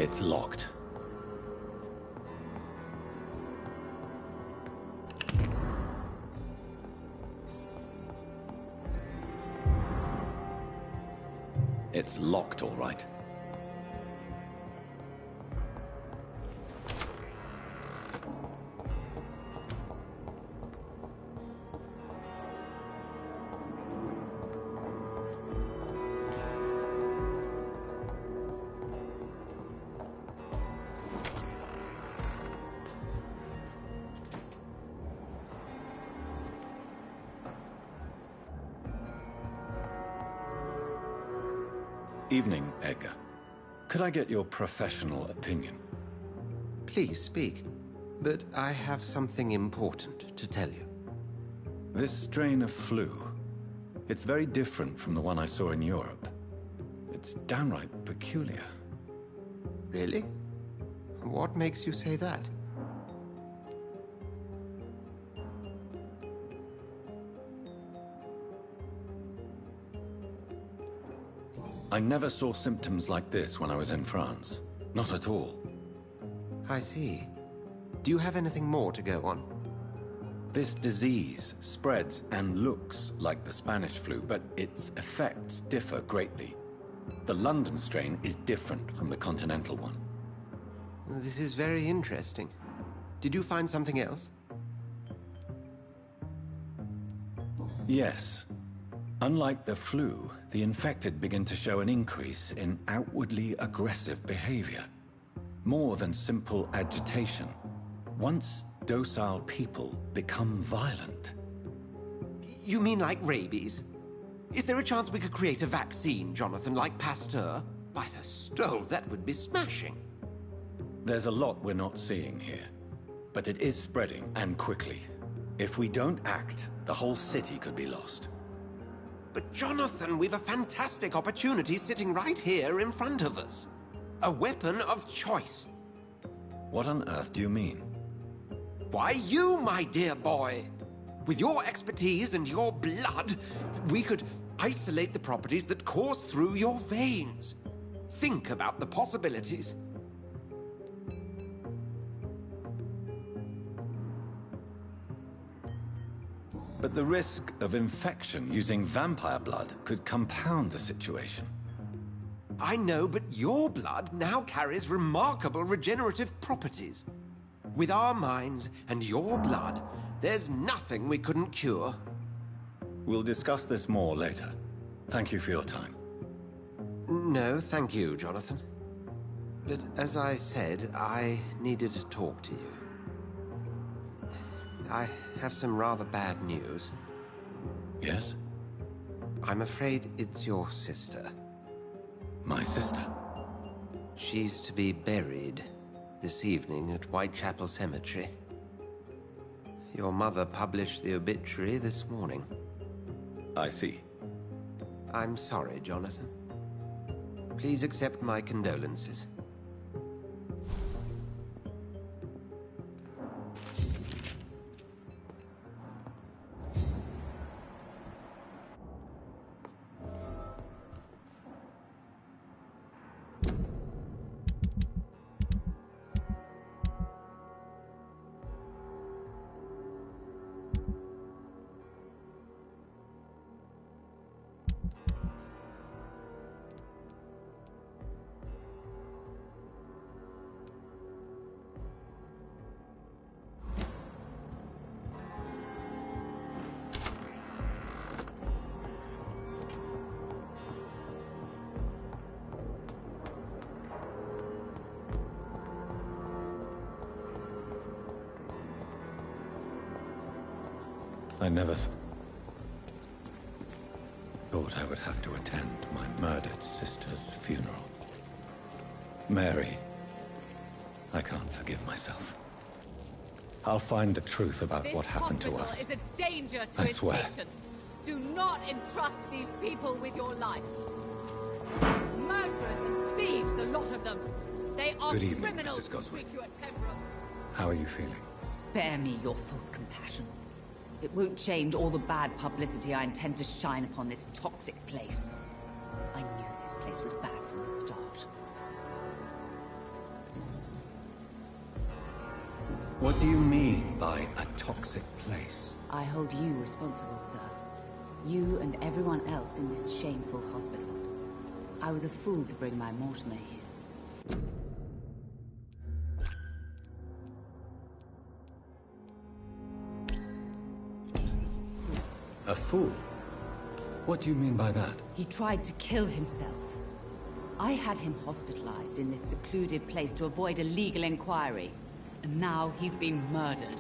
It's locked. It's locked, all right. Evening, Edgar. Could I get your professional opinion? Please speak, but I have something important to tell you. This strain of flu, it's very different from the one I saw in Europe. It's downright peculiar. Really? What makes you say that? I never saw symptoms like this when I was in France. Not at all. I see. Do you have anything more to go on? This disease spreads and looks like the Spanish flu, but its effects differ greatly. The London strain is different from the continental one. This is very interesting. Did you find something else? Yes. Unlike the flu, the infected begin to show an increase in outwardly aggressive behavior. More than simple agitation. Once docile people become violent. You mean like rabies? Is there a chance we could create a vaccine, Jonathan, like Pasteur? By the stove, that would be smashing. There's a lot we're not seeing here. But it is spreading, and quickly. If we don't act, the whole city could be lost. But Jonathan, we've a fantastic opportunity sitting right here in front of us. A weapon of choice. What on earth do you mean? Why, you, my dear boy. With your expertise and your blood, we could isolate the properties that course through your veins. Think about the possibilities. But the risk of infection using vampire blood could compound the situation. I know, but your blood now carries remarkable regenerative properties. With our minds and your blood, there's nothing we couldn't cure. We'll discuss this more later. Thank you for your time. No, thank you, Jonathan. But as I said, I needed to talk to you. I have some rather bad news. Yes? I'm afraid it's your sister. My sister? She's to be buried this evening at Whitechapel Cemetery. Your mother published the obituary this morning. I see. I'm sorry, Jonathan. Please accept my condolences. I never thought I would have to attend my murdered sister's funeral. Mary, I can't forgive myself. I'll find the truth about what happened to us. This hospital is a danger to I its swear. patients. Do not entrust these people with your life. Murderers and thieves, the lot of them. They are Good evening, criminals Mrs. who Goswin. treat you at Pembroke. How are you feeling? Spare me your false compassion. It won't change all the bad publicity I intend to shine upon this toxic place. I knew this place was bad from the start. What do you mean by a toxic place? I hold you responsible, sir. You and everyone else in this shameful hospital. I was a fool to bring my Mortimer here. A fool? What do you mean by that? He tried to kill himself. I had him hospitalized in this secluded place to avoid a legal inquiry. And now he's being murdered.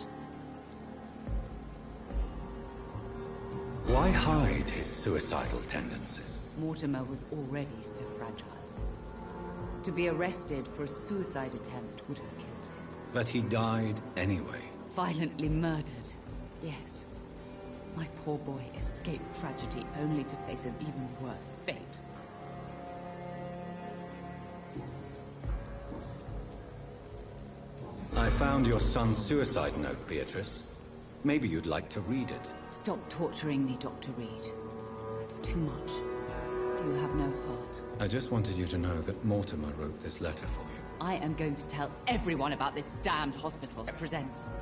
Why hide his suicidal tendencies? Mortimer was already so fragile. To be arrested for a suicide attempt would have killed him. But he died anyway. Violently murdered, yes. My poor boy escaped tragedy only to face an even worse fate. I found your son's suicide note, Beatrice. Maybe you'd like to read it. Stop torturing me, Dr. Reed. It's too much. Do you have no heart? I just wanted you to know that Mortimer wrote this letter for you. I am going to tell everyone about this damned hospital it represents.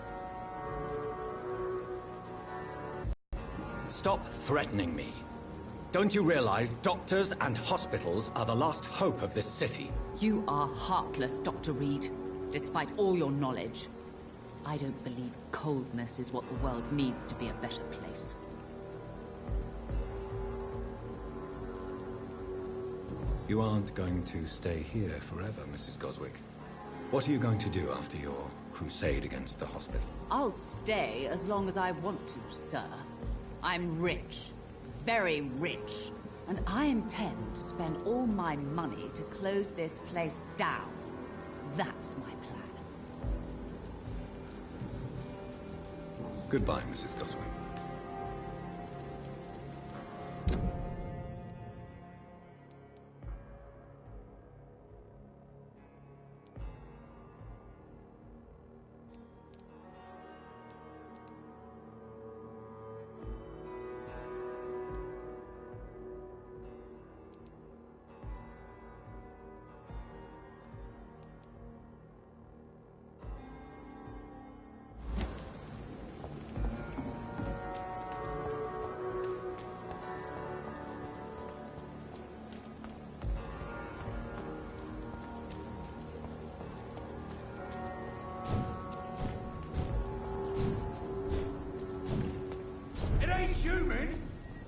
Stop threatening me. Don't you realize doctors and hospitals are the last hope of this city? You are heartless, Dr. Reed. Despite all your knowledge, I don't believe coldness is what the world needs to be a better place. You aren't going to stay here forever, Mrs. Goswick. What are you going to do after your crusade against the hospital? I'll stay as long as I want to, sir. I'm rich. Very rich. And I intend to spend all my money to close this place down. That's my plan. Goodbye, Mrs. Goswick.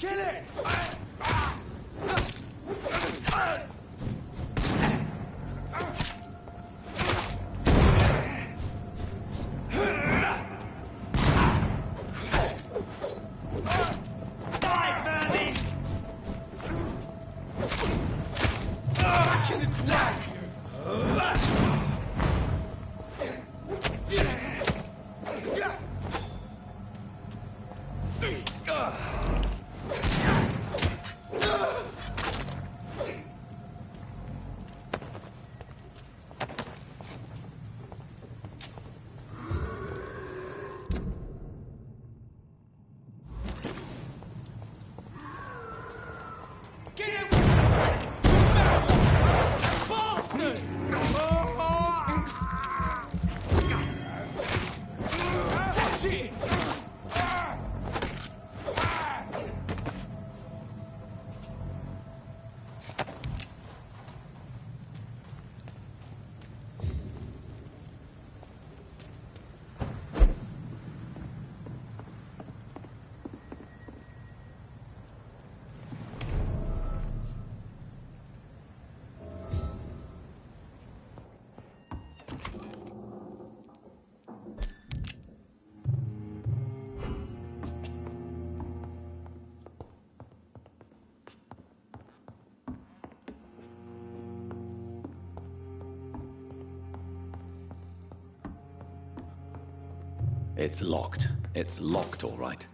Kill it! It's locked. It's locked, all right.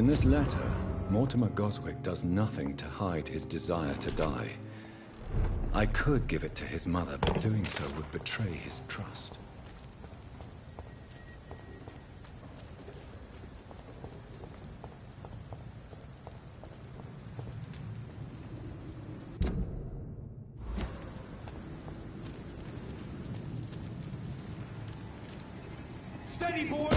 In this letter, Mortimer Goswick does nothing to hide his desire to die. I could give it to his mother, but doing so would betray his trust. Steady, boy!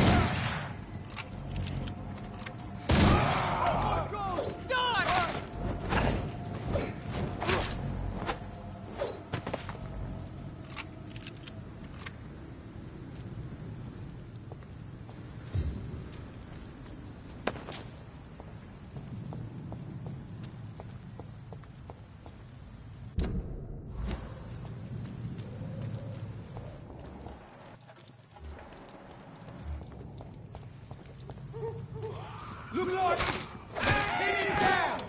Look like hit him down.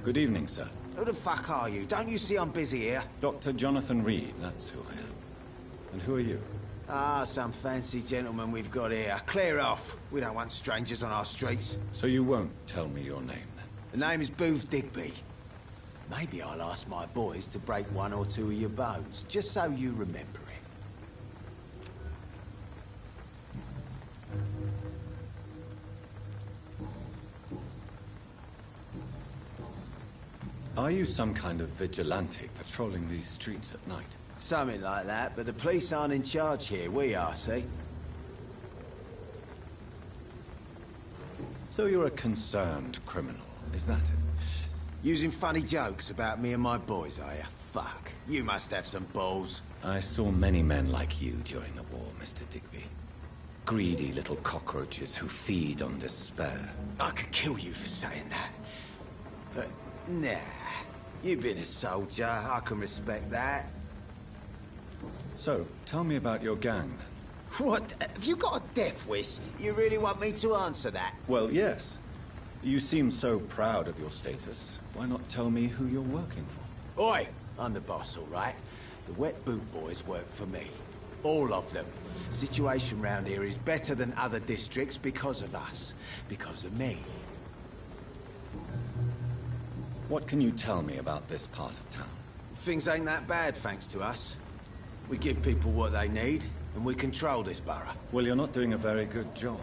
Good evening, sir. Who the fuck are you? Don't you see I'm busy here? Dr. Jonathan Reed, that's who I am. And who are you? Ah, some fancy gentleman we've got here. Clear off. We don't want strangers on our streets. So you won't tell me your name, then? The name is Booth Digby. Maybe I'll ask my boys to break one or two of your bones, just so you remember it. Are you some kind of vigilante patrolling these streets at night? Something like that, but the police aren't in charge here. We are, see? So you're a concerned criminal, is that it? Using funny jokes about me and my boys, are you? Fuck. You must have some balls. I saw many men like you during the war, Mr. Digby. Greedy little cockroaches who feed on despair. I could kill you for saying that. But, nah. You've been a soldier. I can respect that. So, tell me about your gang, then. What? Have you got a death wish? You really want me to answer that? Well, yes. You seem so proud of your status. Why not tell me who you're working for? Oi! I'm the boss, all right? The Wet Boot Boys work for me. All of them. Situation round here is better than other districts because of us. Because of me. What can you tell me about this part of town? Things ain't that bad, thanks to us. We give people what they need, and we control this borough. Well, you're not doing a very good job.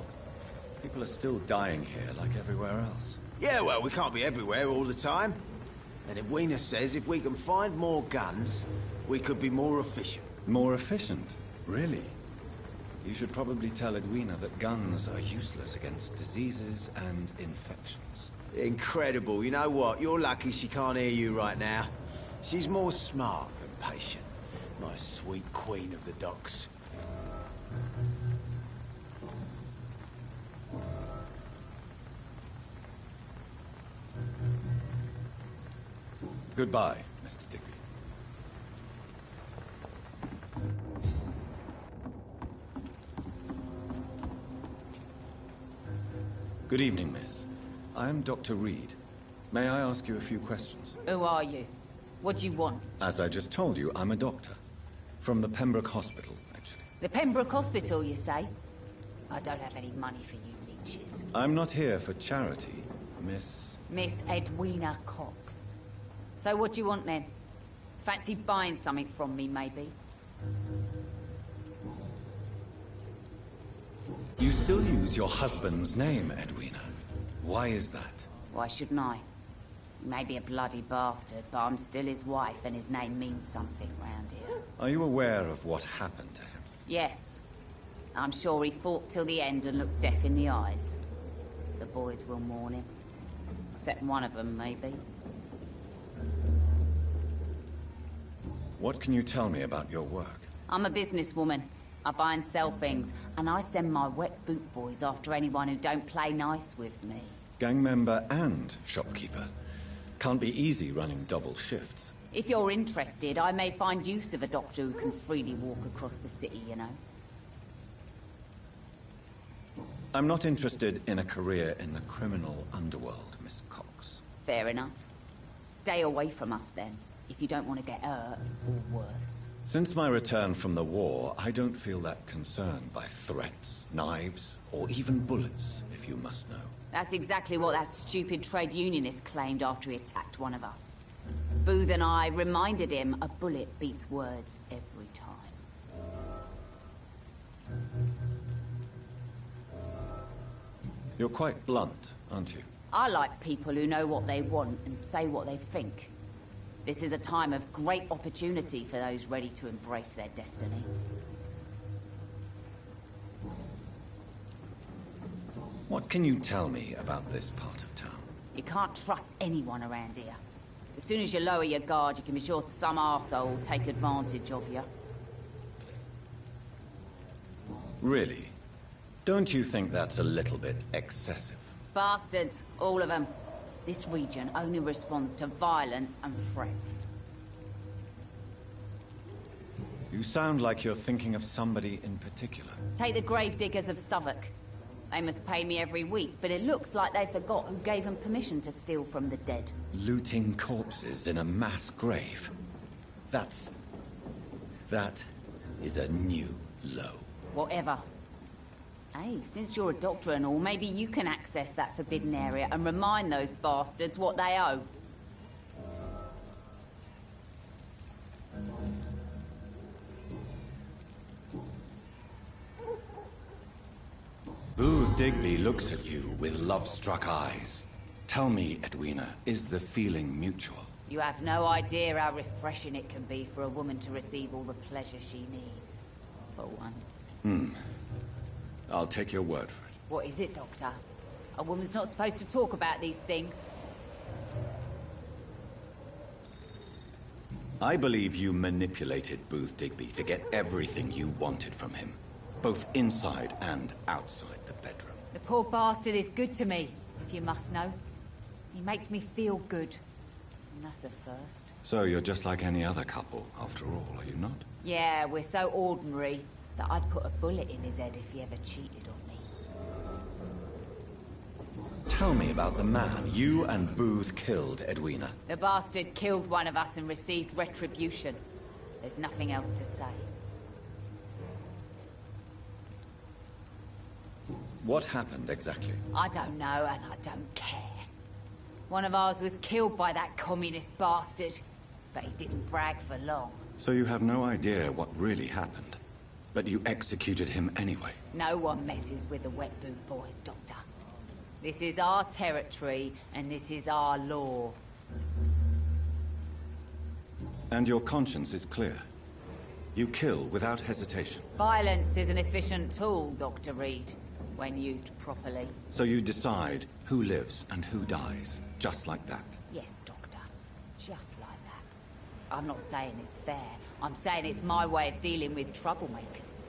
People are still dying here like everywhere else. Yeah, well, we can't be everywhere all the time. And Edwina says if we can find more guns, we could be more efficient. More efficient? Really? You should probably tell Edwina that guns are useless against diseases and infections. Incredible. You know what? You're lucky she can't hear you right now. She's more smart than patient. My sweet queen of the docks. Goodbye, Mr. Digby. Good evening, miss. I am Dr. Reed. May I ask you a few questions? Who are you? What do you want? As I just told you, I'm a doctor. From the Pembroke Hospital, actually. The Pembroke Hospital, you say? I don't have any money for you leeches. I'm not here for charity, Miss... Miss Edwina Cox. So what do you want then? Fancy buying something from me, maybe? You still use your husband's name, Edwina. Why is that? Why shouldn't I? He may be a bloody bastard, but I'm still his wife, and his name means something round here. Are you aware of what happened to him? Yes. I'm sure he fought till the end and looked death in the eyes. The boys will mourn him. Except one of them, maybe. What can you tell me about your work? I'm a businesswoman. I buy and sell things, and I send my wet boot boys after anyone who don't play nice with me. Gang member and shopkeeper. Can't be easy running double shifts. If you're interested, I may find use of a doctor who can freely walk across the city, you know. I'm not interested in a career in the criminal underworld, Miss Cox. Fair enough. Stay away from us, then, if you don't want to get hurt, or worse. Since my return from the war, I don't feel that concerned by threats, knives, or even bullets, if you must know. That's exactly what that stupid trade unionist claimed after he attacked one of us. Booth and I reminded him a bullet beats words every time. You're quite blunt, aren't you? I like people who know what they want and say what they think. This is a time of great opportunity for those ready to embrace their destiny. What can you tell me about this part of town? You can't trust anyone around here. As soon as you lower your guard, you can be sure some arsehole will take advantage of you. Really? Don't you think that's a little bit excessive? Bastards, all of them. This region only responds to violence and threats. You sound like you're thinking of somebody in particular. Take the gravediggers of Southwark. They must pay me every week, but it looks like they forgot who gave them permission to steal from the dead. Looting corpses in a mass grave. That is a new low. Whatever. Hey, since you're a doctor and all, maybe you can access that forbidden area and remind those bastards what they owe. Booth Digby looks at you with love-struck eyes. Tell me, Edwina, is the feeling mutual? You have no idea how refreshing it can be for a woman to receive all the pleasure she needs. For once. I'll take your word for it. What is it, Doctor? A woman's not supposed to talk about these things. I believe you manipulated Booth Digby to get everything you wanted from him. Both inside and outside the bedroom. The poor bastard is good to me, if you must know. He makes me feel good. And that's a first. So you're just like any other couple, after all, are you not? Yeah, we're so ordinary that I'd put a bullet in his head if he ever cheated on me. Tell me about the man you and Booth killed, Edwina. The bastard killed one of us and received retribution. There's nothing else to say. What happened exactly? I don't know, and I don't care. One of ours was killed by that communist bastard, but he didn't brag for long. So you have no idea what really happened, but you executed him anyway. No one messes with the Wet Boot Boys, Doctor. This is our territory, and this is our law. And your conscience is clear. You kill without hesitation. Violence is an efficient tool, Dr. Reed, when used properly. So you decide who lives and who dies, just like that. Yes, Doctor. Just like that. I'm not saying it's fair. I'm saying it's my way of dealing with troublemakers.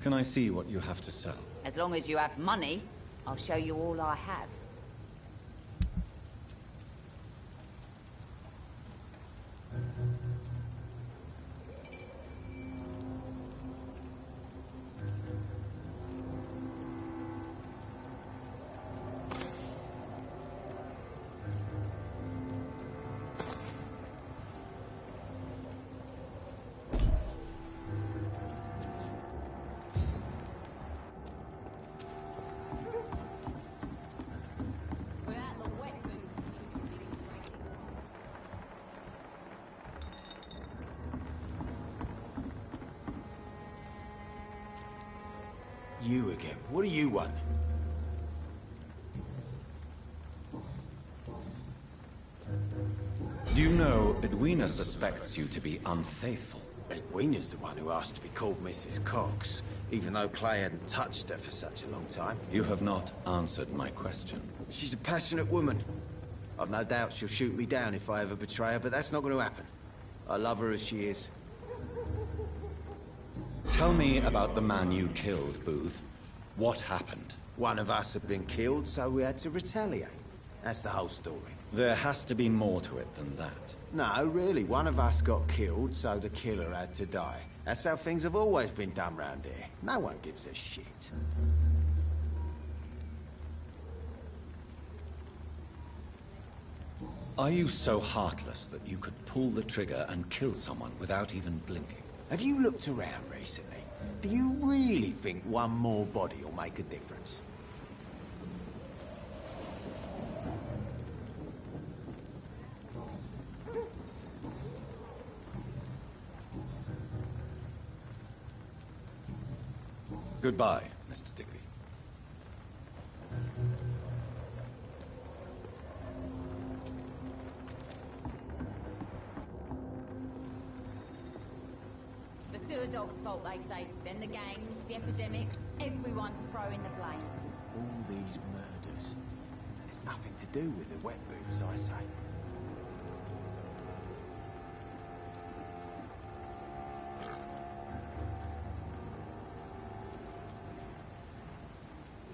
Can I see what you have to sell? As long as you have money, I'll show you all I have. you again? What do you want? Do you know Edwina suspects you to be unfaithful? Edwina's the one who asked to be called Mrs. Cox, even though Clay hadn't touched her for such a long time. You have not answered my question. She's a passionate woman. I've no doubt she'll shoot me down if I ever betray her, but that's not going to happen. I love her as she is. Tell me about the man you killed, Booth. What happened? One of us had been killed, so we had to retaliate. That's the whole story. There has to be more to it than that. No, really. One of us got killed, so the killer had to die. That's how things have always been done round here. No one gives a shit. Are you so heartless that you could pull the trigger and kill someone without even blinking? Have you looked around recently? Do you really think one more body will make a difference? Goodbye, Mr. Digby. The sewer dog's fault, they say. Then the gangs, the epidemics, everyone's throwing the blame. All these murders. There's nothing to do with the wet boots, I say.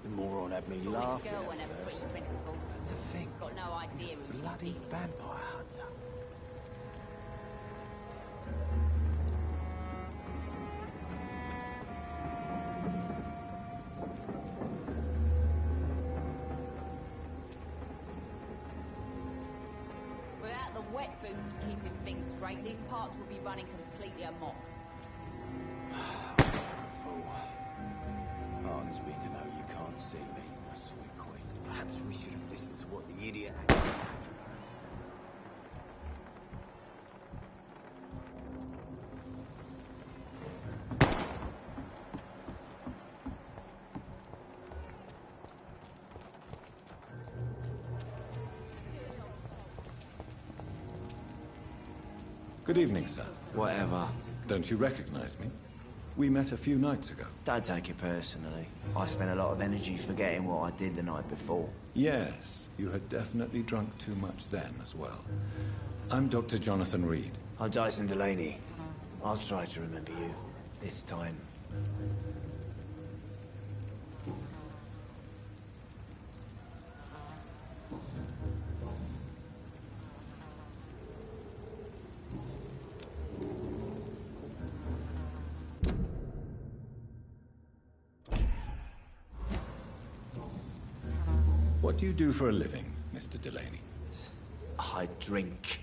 The moron had me laughing Girl at won't ever put first. his principles. That's a thing. He's got no idea who she's Bloody dealing with. vampire hunter. Without the wet boots keeping things straight, these parts will be running completely amok. Fool. Hardens me to know you can't see me, my sweet queen. Perhaps we should have listened to what the idiot had. Good evening, sir. Whatever. Don't you recognize me? We met a few nights ago. Don't take it personally. I spent a lot of energy forgetting what I did the night before. Yes, you had definitely drunk too much then as well. I'm Dr. Jonathan Reed. I'm Dyson Delaney. I'll try to remember you. This time. What do you do for a living, Mr. Delaney? I drink.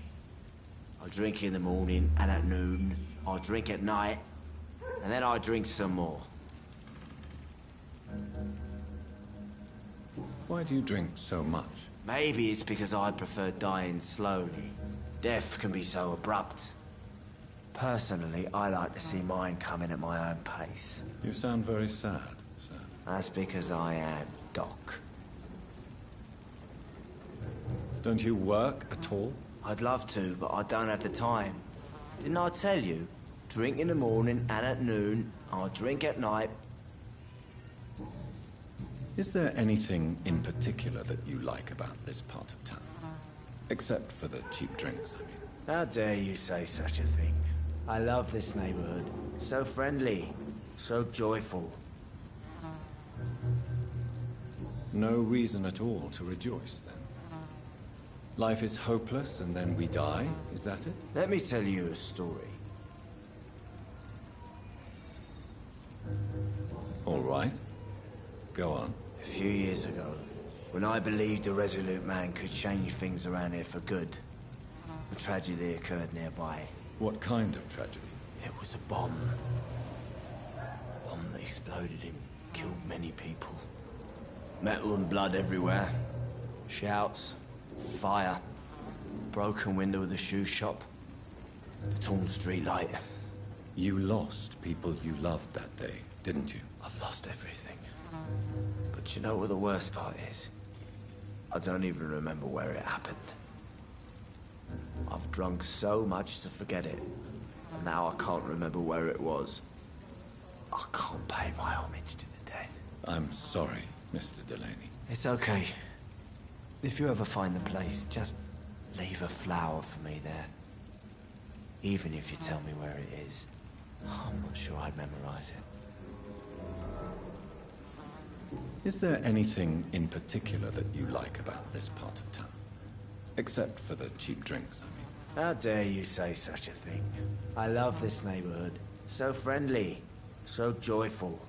I drink in the morning and at noon. I drink at night. And then I drink some more. Why do you drink so much? Maybe it's because I prefer dying slowly. Death can be so abrupt. Personally, I like to see mine coming at my own pace. You sound very sad, sir. That's because I am Doc. Don't you work at all? I'd love to, but I don't have the time. Didn't I tell you? Drink in the morning and at noon. I drink at night. Is there anything in particular that you like about this part of town? Except for the cheap drinks, I mean. How dare you say such a thing? I love this neighborhood. So friendly. So joyful. No reason at all to rejoice, then. Life is hopeless and then we die, is that it? Let me tell you a story. All right. Go on. A few years ago, when I believed a resolute man could change things around here for good, a tragedy occurred nearby. What kind of tragedy? It was a bomb. A bomb that exploded and killed many people. Metal and blood everywhere. Shouts, fire, broken window of the shoe shop, the torn street light. You lost people you loved that day, didn't you? I've lost everything. But you know what the worst part is? I don't even remember where it happened. I've drunk so much to forget it. Now I can't remember where it was. I can't pay my homage to the dead. I'm sorry, Mr. Delaney. It's okay. If you ever find the place, just leave a flower for me there. Even if you tell me where it is. I'm not sure I'd memorize it. Is there anything in particular that you like about this part of town? Except for the cheap drinks, I mean. How dare you say such a thing? I love this neighborhood. So friendly. So joyful.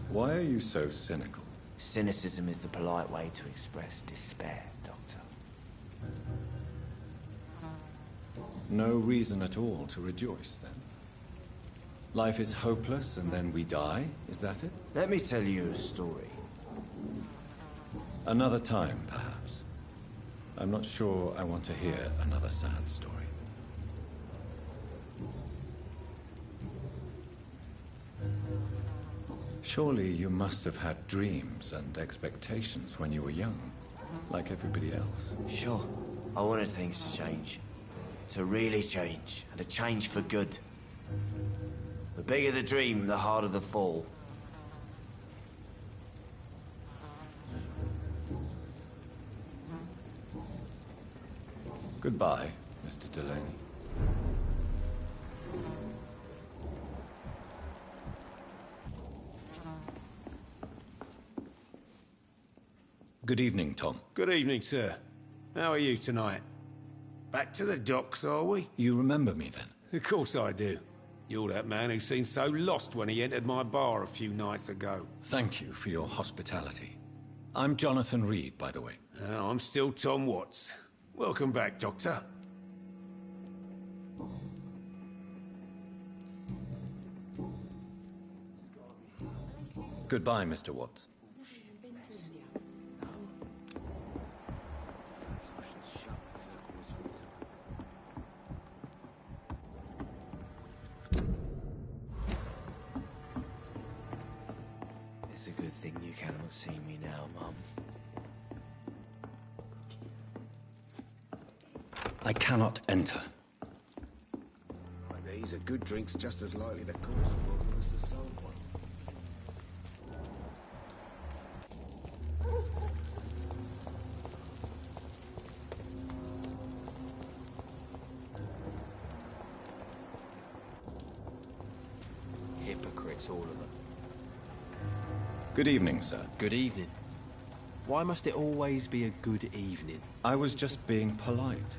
Why are you so cynical? Cynicism is the polite way to express despair, Doctor. No reason at all to rejoice, then? Life is hopeless and then we die, is that it? Let me tell you a story. Another time, perhaps. I'm not sure I want to hear another sad story. Surely you must have had dreams and expectations when you were young, like everybody else. Sure. I wanted things to change. To really change, and to change for good. The bigger the dream, the harder the fall. Goodbye, Mr. Delaney. Good evening, Tom. Good evening, sir. How are you tonight? Back to the docks, are we? You remember me then? Of course I do. You're that man who seemed so lost when he entered my bar a few nights ago. Thank you for your hospitality. I'm Jonathan Reed, by the way. I'm still Tom Watts. Welcome back, Doctor. Goodbye, Mr. Watts. It's a good thing you cannot see me now, Mum. I cannot enter. These are good drinks just as likely to cause a problem as to solve one. Hypocrites, all of them. Good evening, sir. Good evening. Why must it always be a good evening? I was just being polite.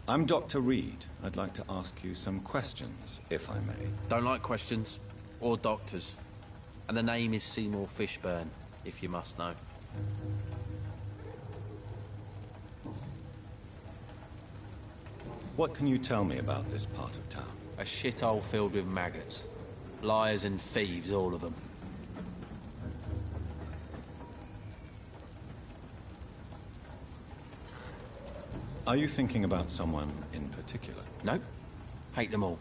I'm Dr. Reed. I'd like to ask you some questions, if I may. Don't like questions. Or doctors. And the name is Seymour Fishburne, if you must know. What can you tell me about this part of town? A shithole filled with maggots. Liars and thieves, all of them. Are you thinking about someone in particular? No. Hate them all.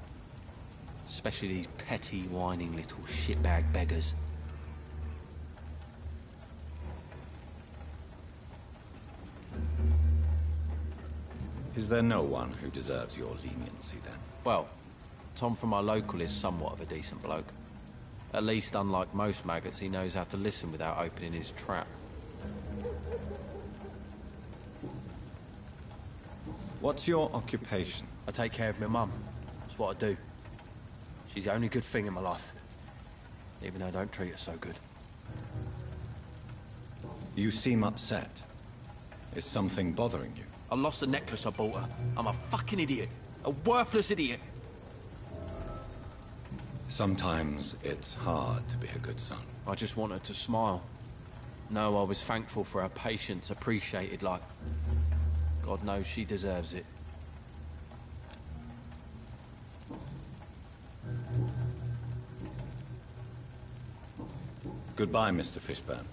Especially these petty, whining little shitbag beggars. Is there no one who deserves your leniency, then? Well, Tom from our local is somewhat of a decent bloke. At least, unlike most maggots, he knows how to listen without opening his trap. What's your occupation? I take care of my mum. That's what I do. She's the only good thing in my life. Even though I don't treat her so good. You seem upset. Is something bothering you? I lost the necklace I bought her. I'm a fucking idiot. A worthless idiot. Sometimes it's hard to be a good son. I just want her to smile. No, I was thankful for her patience, appreciated like... God knows she deserves it. Goodbye, Mr. Fishburne.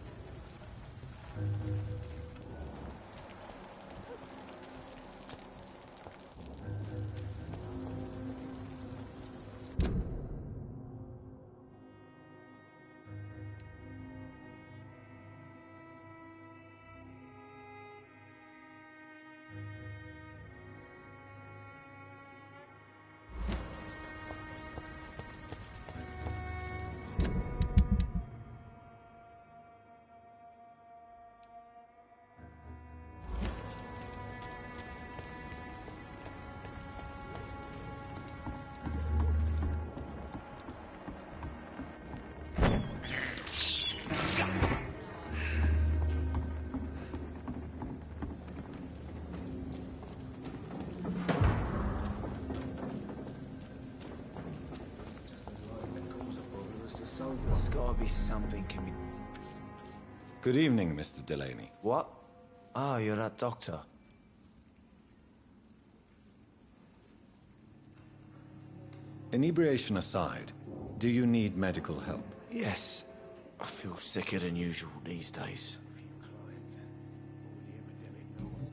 There's gotta be something can be... Good evening, Mr. Delaney. What? Ah, you're that doctor. Inebriation aside, do you need medical help? Yes. I feel sicker than usual these days.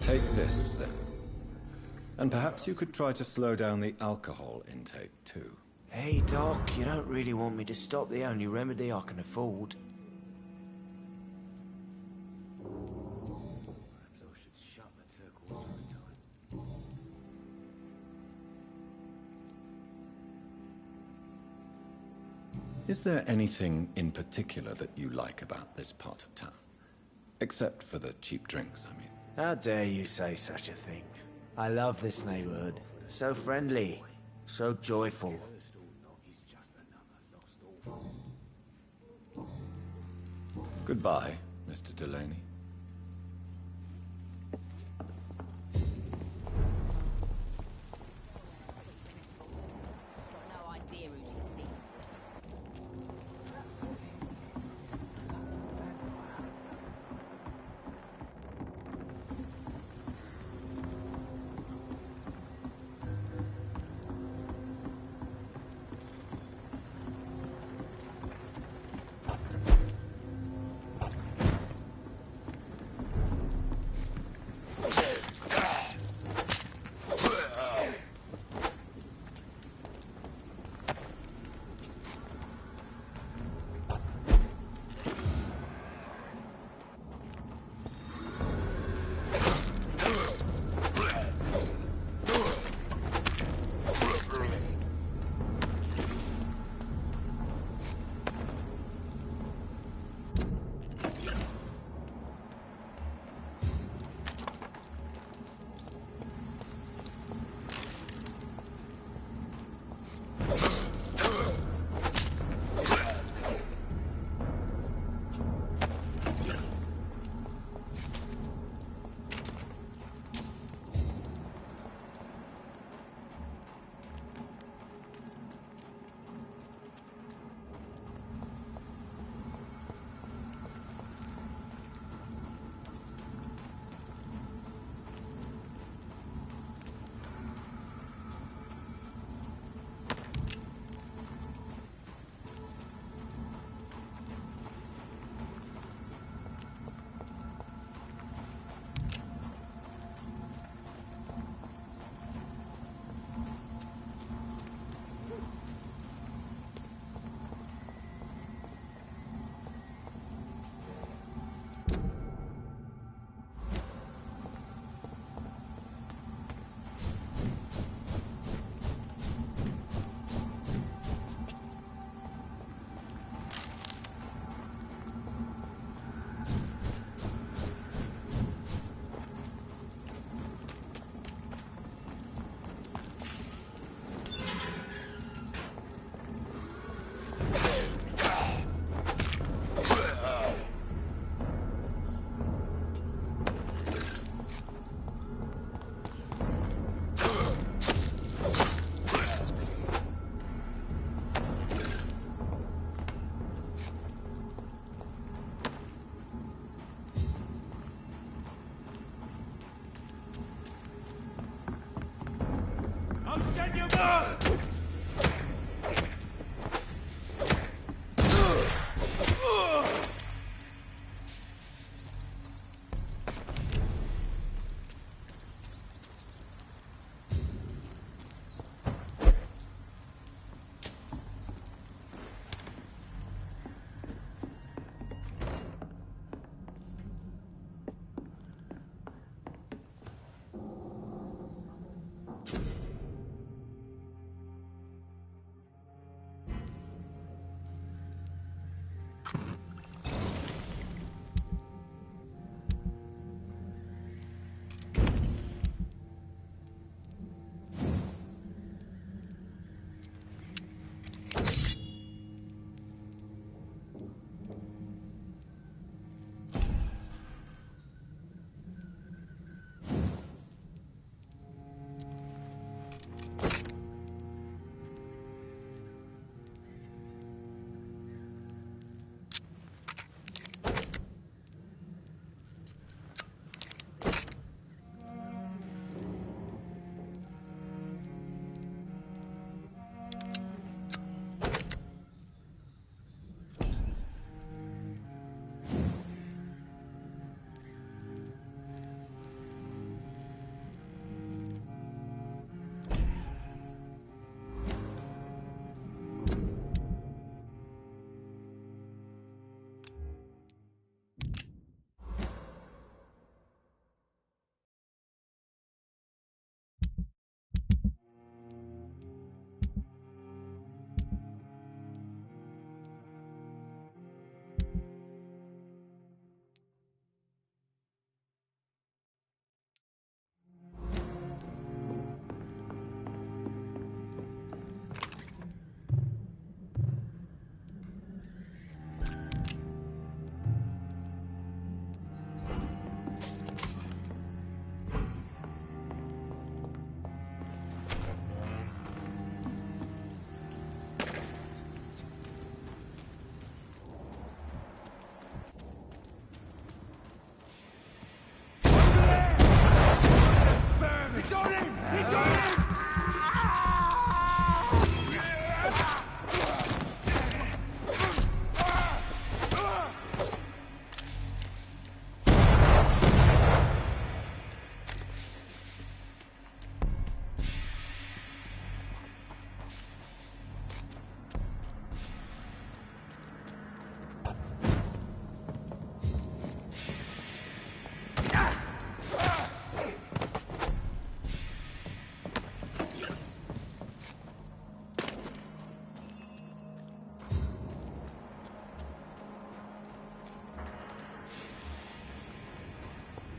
Take this, then. And perhaps you could try to slow down the alcohol intake, too. Hey, Doc, you don't really want me to stop the only remedy I can afford. Is there anything in particular that you like about this part of town? Except for the cheap drinks, I mean. How dare you say such a thing? I love this neighborhood. So friendly, so joyful. Goodbye, Mr. Delaney. No idea who she thinks.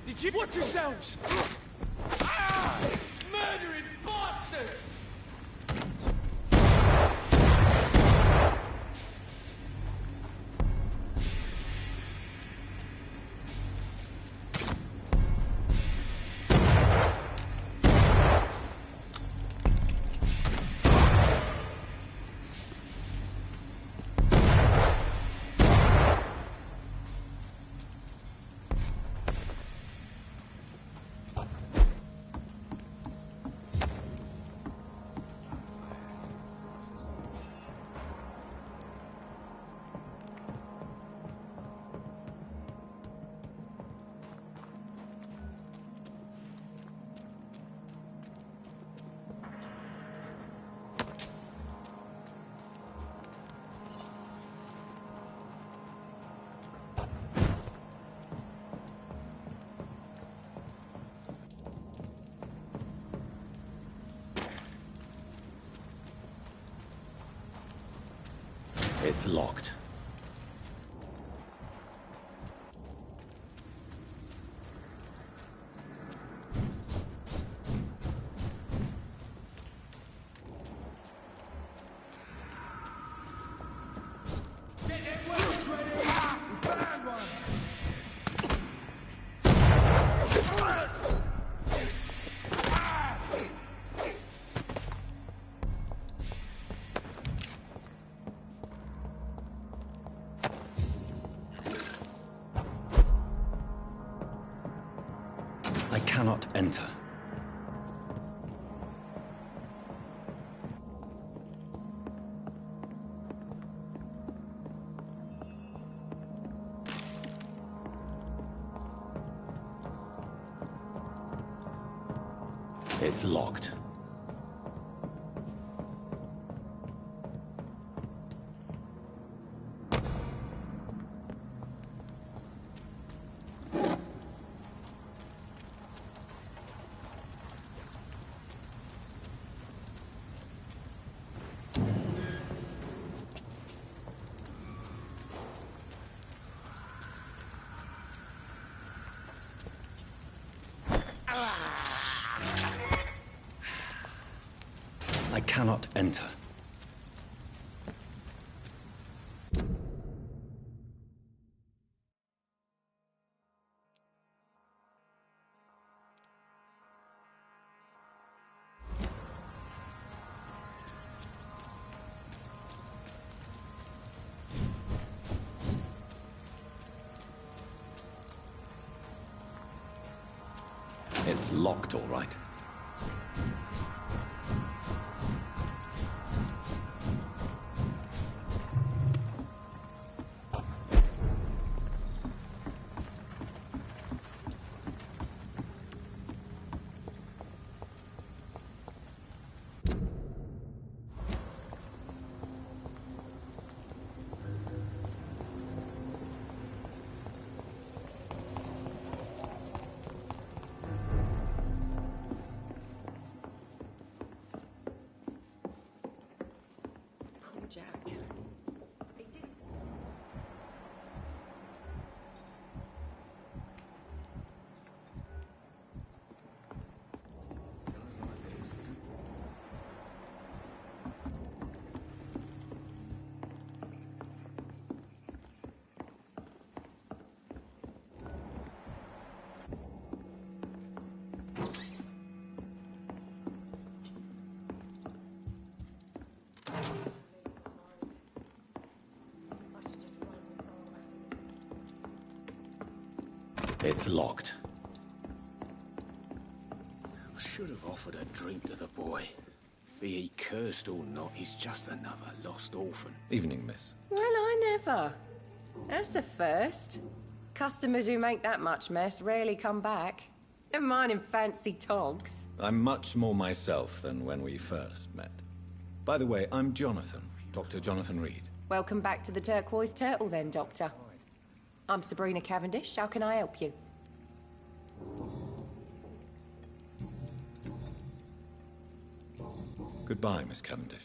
Did you... Watch yourselves! Ah! Murdering bastard! It's locked. I cannot enter. It's locked. I cannot enter. It's locked, all right. Jack. It's locked. I should have offered a drink to the boy. Be he cursed or not, he's just another lost orphan. Evening, miss. Well, I never. That's a first. Customers who make that much mess rarely come back. Never mind in fancy togs. I'm much more myself than when we first met. By the way, I'm Jonathan, Dr. Jonathan Reed. Welcome back to the Turquoise Turtle then, Doctor. I'm Sabrina Cavendish. How can I help you? Goodbye, Miss Cavendish.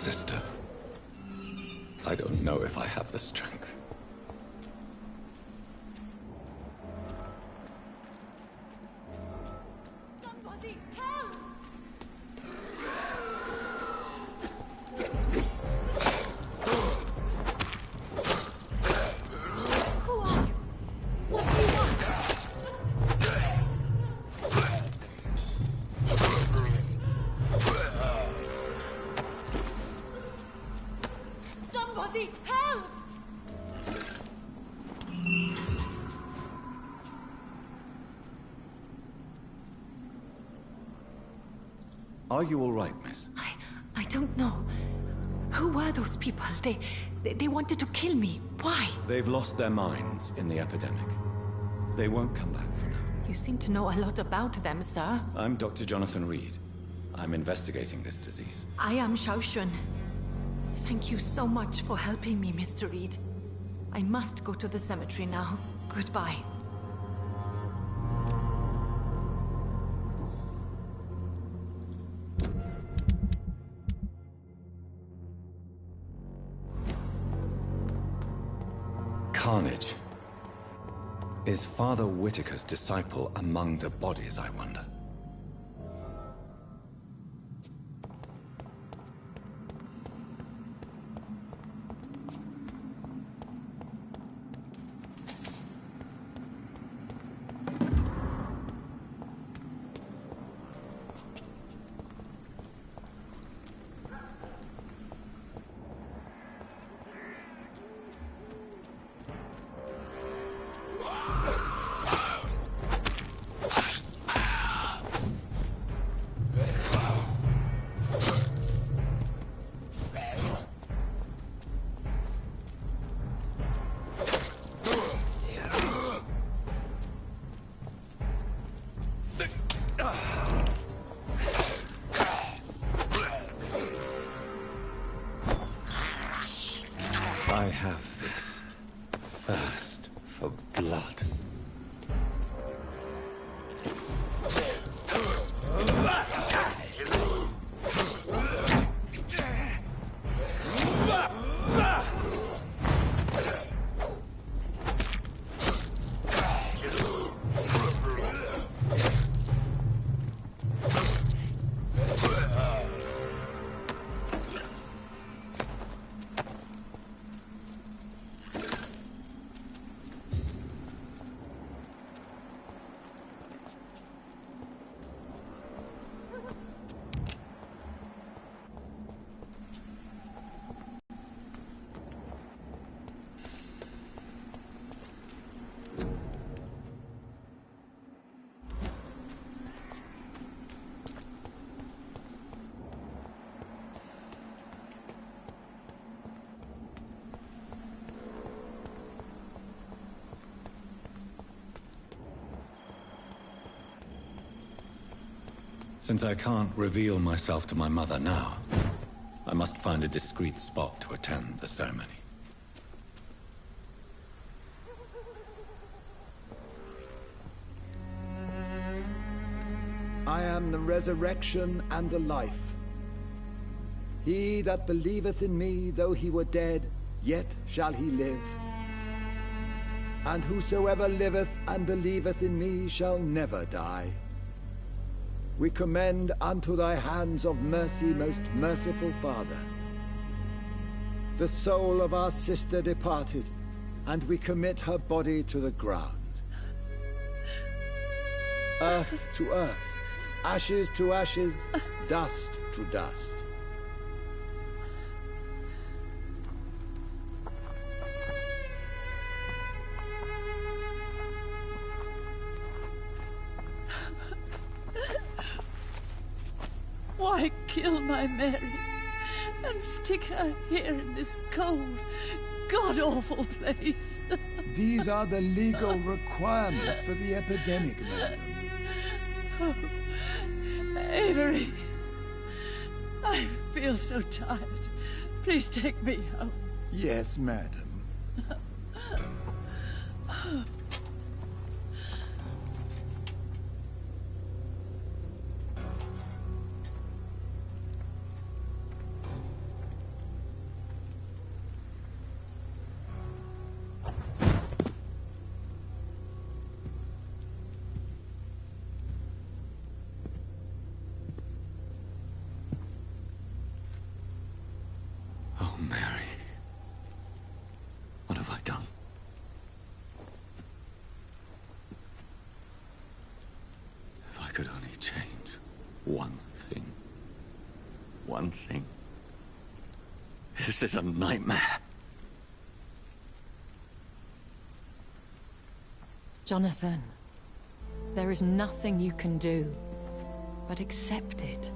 sister. I don't know if I have the strength. Somebody help! Who are you? What do you want? Somebody help! Are you all right, miss? I don't know. Who were those people? They wanted to kill me. Why? They've lost their minds in the epidemic. They won't come back for now. You seem to know a lot about them, sir. I'm Dr. Jonathan Reed. I'm investigating this disease. I am Xiaoxun. Thank you so much for helping me, Mr. Reed. I must go to the cemetery now. Goodbye. Carnage. Is Father Whitaker's disciple among the bodies, I wonder? I have this thirst for blood. Since I can't reveal myself to my mother now, I must find a discreet spot to attend the ceremony. I am the resurrection and the life. He that believeth in me, though he were dead, yet shall he live. And whosoever liveth and believeth in me shall never die. We commend unto thy hands of mercy, most merciful Father, the soul of our sister departed, and we commit her body to the ground. Earth to earth, ashes to ashes, dust to dust. Why kill my Mary and stick her here in this cold, god-awful place? These are the legal requirements for the epidemic, madam. Oh, Avery, I feel so tired. Please take me home. Yes, madam. could only change one thing. One thing. This is a nightmare. Jonathan, there is nothing you can do but accept it.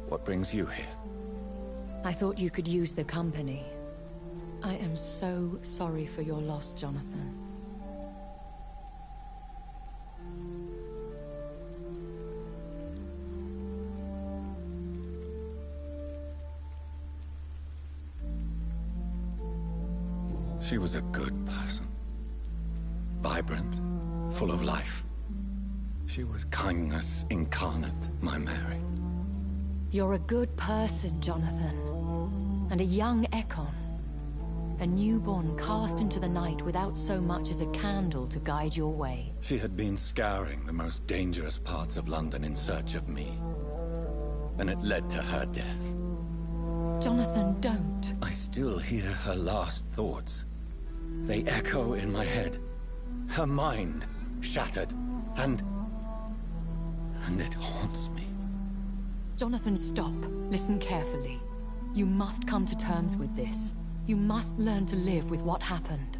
What brings you here? I thought you could use the company. I am so sorry for your loss, Jonathan. She was a good person. Vibrant, full of life. She was kindness incarnate, my Mary. You're a good person, Jonathan. And a young Ekon. A newborn cast into the night without so much as a candle to guide your way. She had been scouring the most dangerous parts of London in search of me. And it led to her death. Jonathan, don't. I still hear her last thoughts. They echo in my head. Her mind shattered, and it haunts me. Jonathan, stop. Listen carefully. You must come to terms with this. You must learn to live with what happened.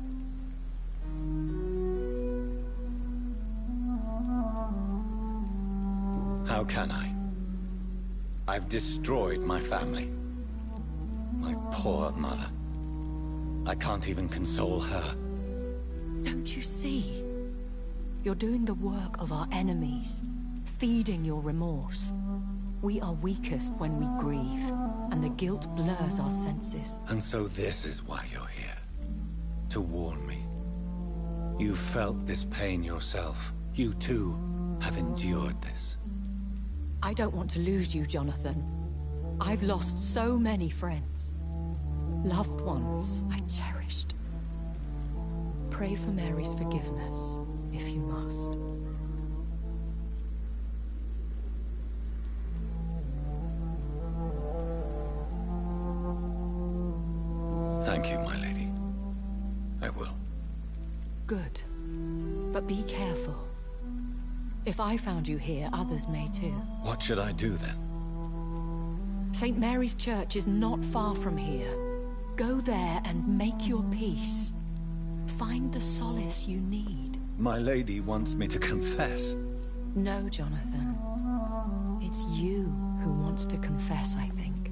How can I? I've destroyed my family. My poor mother. I can't even console her. Don't you see? You're doing the work of our enemies, feeding your remorse. We are weakest when we grieve, and the guilt blurs our senses. And so this is why you're here. To warn me. You've felt this pain yourself. You too have endured this. I don't want to lose you, Jonathan. I've lost so many friends. Loved ones I cherished. Pray for Mary's forgiveness, if you must. Thank you, my lady. I will. Good. But be careful. If I found you here, others may too. What should I do then? St. Mary's Church is not far from here. Go there and make your peace. Find the solace you need. My lady wants me to confess. No, Jonathan. It's you who wants to confess, I think.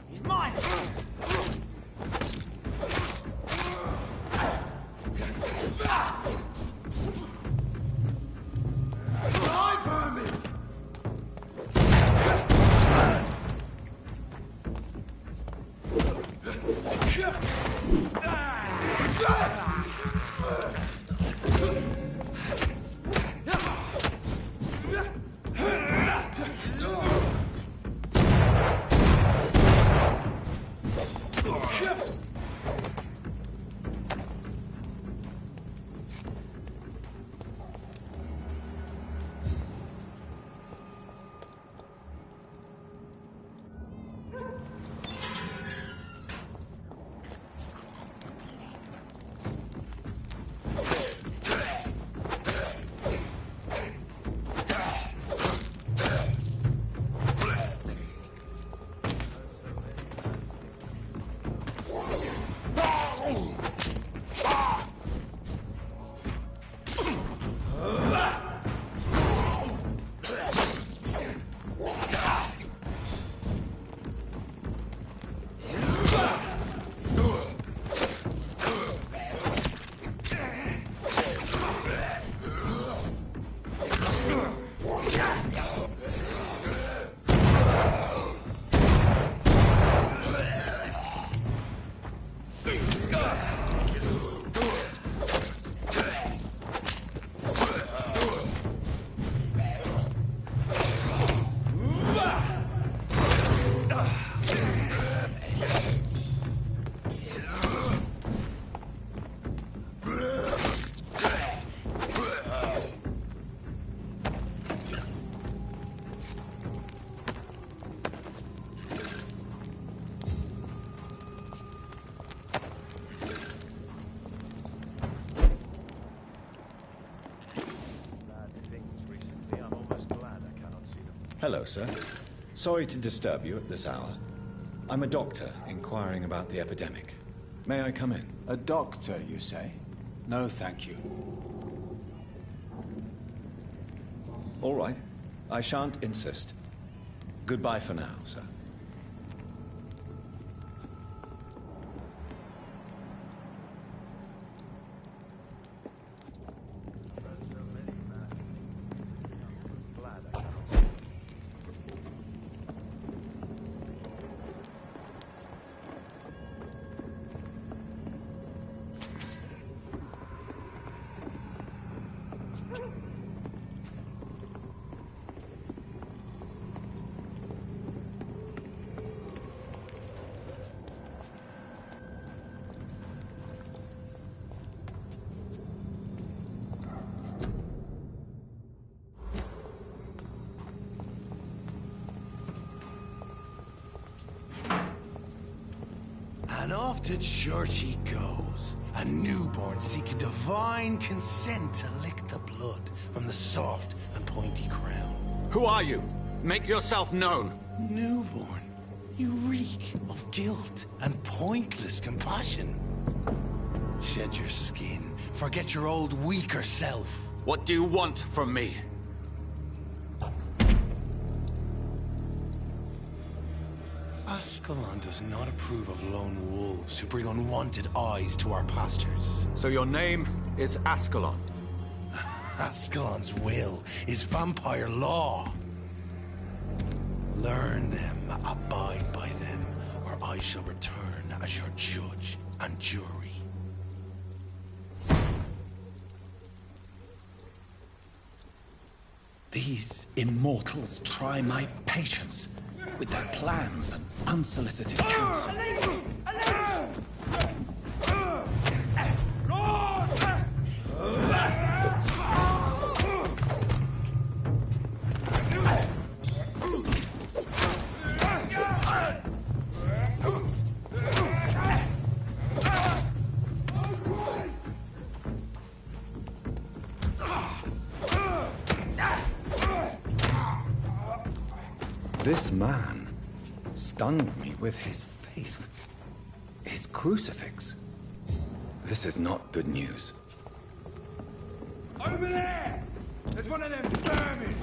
He's mine! Die, vermin! Hello, sir. Sorry to disturb you at this hour. I'm a doctor inquiring about the epidemic. May I come in? A doctor, you say? No, thank you. All right. I shan't insist. Goodbye for now, sir. And off to church he goes, a newborn seeking divine consent to lick the blood from the soft and pointy crown. Who are you? Make yourself known. Newborn, you reek of guilt and pointless compassion. Shed your skin, forget your old weaker self. What do you want from me? Ascalon does not approve of lone wolves who bring unwanted eyes to our pastures. So your name is Ascalon? Ascalon's will is vampire law. Learn them, abide by them, or I shall return as your judge and jury. These immortals try my patience with their plans and unsolicited counsel. This man stunned me with his faith. His crucifix. This is not good news. Over there! There's one of them vermin!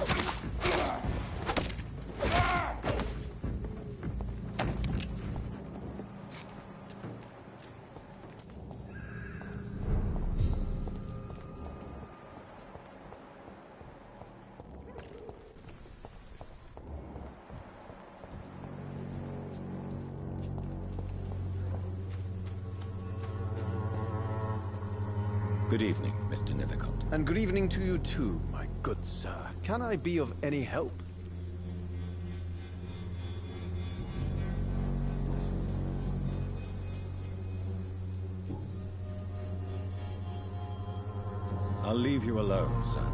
Good evening, Mr. Nithercott. And good evening to you too, my good sir. Can I be of any help? I'll leave you alone, sir.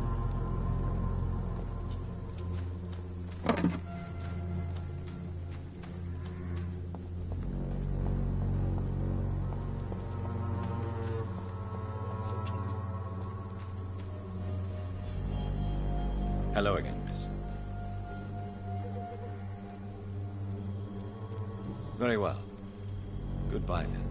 Hello again, miss. Very well. Goodbye, then.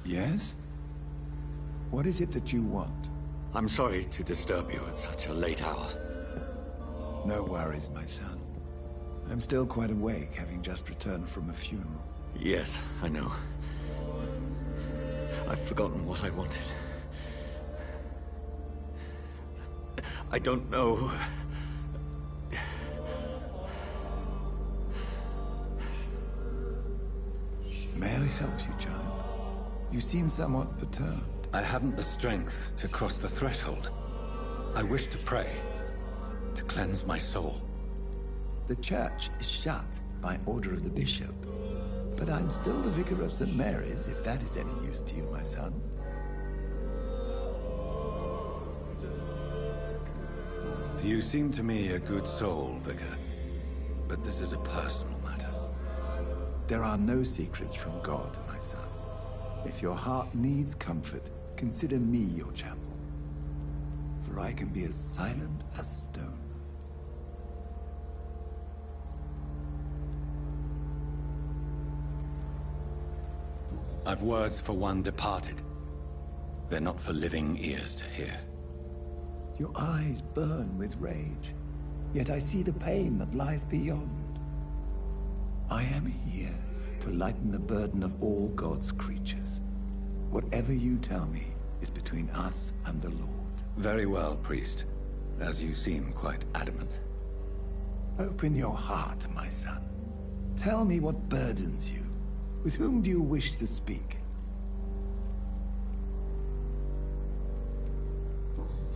Yes? What is it that you want? I'm sorry to disturb you at such a late hour. No worries, my son. I'm still quite awake, having just returned from a funeral. Yes, I know. I've forgotten what I wanted. I don't know. May I help you, child? You seem somewhat perturbed. I haven't the strength to cross the threshold. I wish to pray, to cleanse my soul. The church is shut by order of the bishop. But I'm still the vicar of St. Mary's, if that is any use to you, my son. You seem to me a good soul, Vicar. But this is a personal matter. There are no secrets from God, my son. If your heart needs comfort, consider me your chapel. For I can be as silent as stone. I've words for one departed. They're not for living ears to hear. Your eyes burn with rage, yet I see the pain that lies beyond. I am here to lighten the burden of all God's creatures. Whatever you tell me is between us and the Lord. Very well, priest. As you seem quite adamant. Open your heart, my son. Tell me what burdens you. With whom do you wish to speak?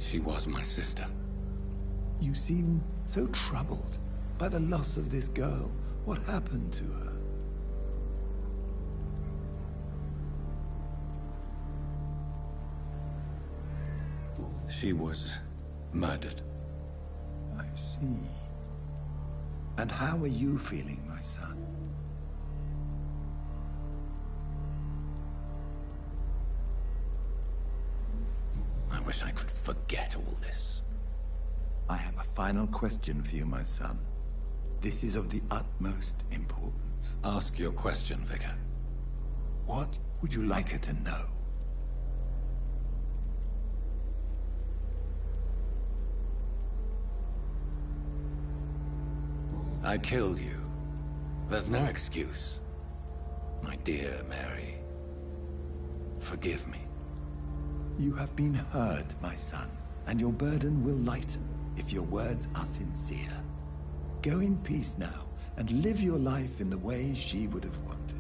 She was my sister. You seem so troubled by the loss of this girl. What happened to her? She was murdered. I see. And how are you feeling, my son? I wish I could forget all this. I have a final question for you, my son. This is of the utmost importance. Ask your question, Vicar. What would you like her to know? I killed you. There's no excuse. My dear Mary, forgive me. You have been heard, my son, and your burden will lighten if your words are sincere. Go in peace now, and live your life in the way she would have wanted.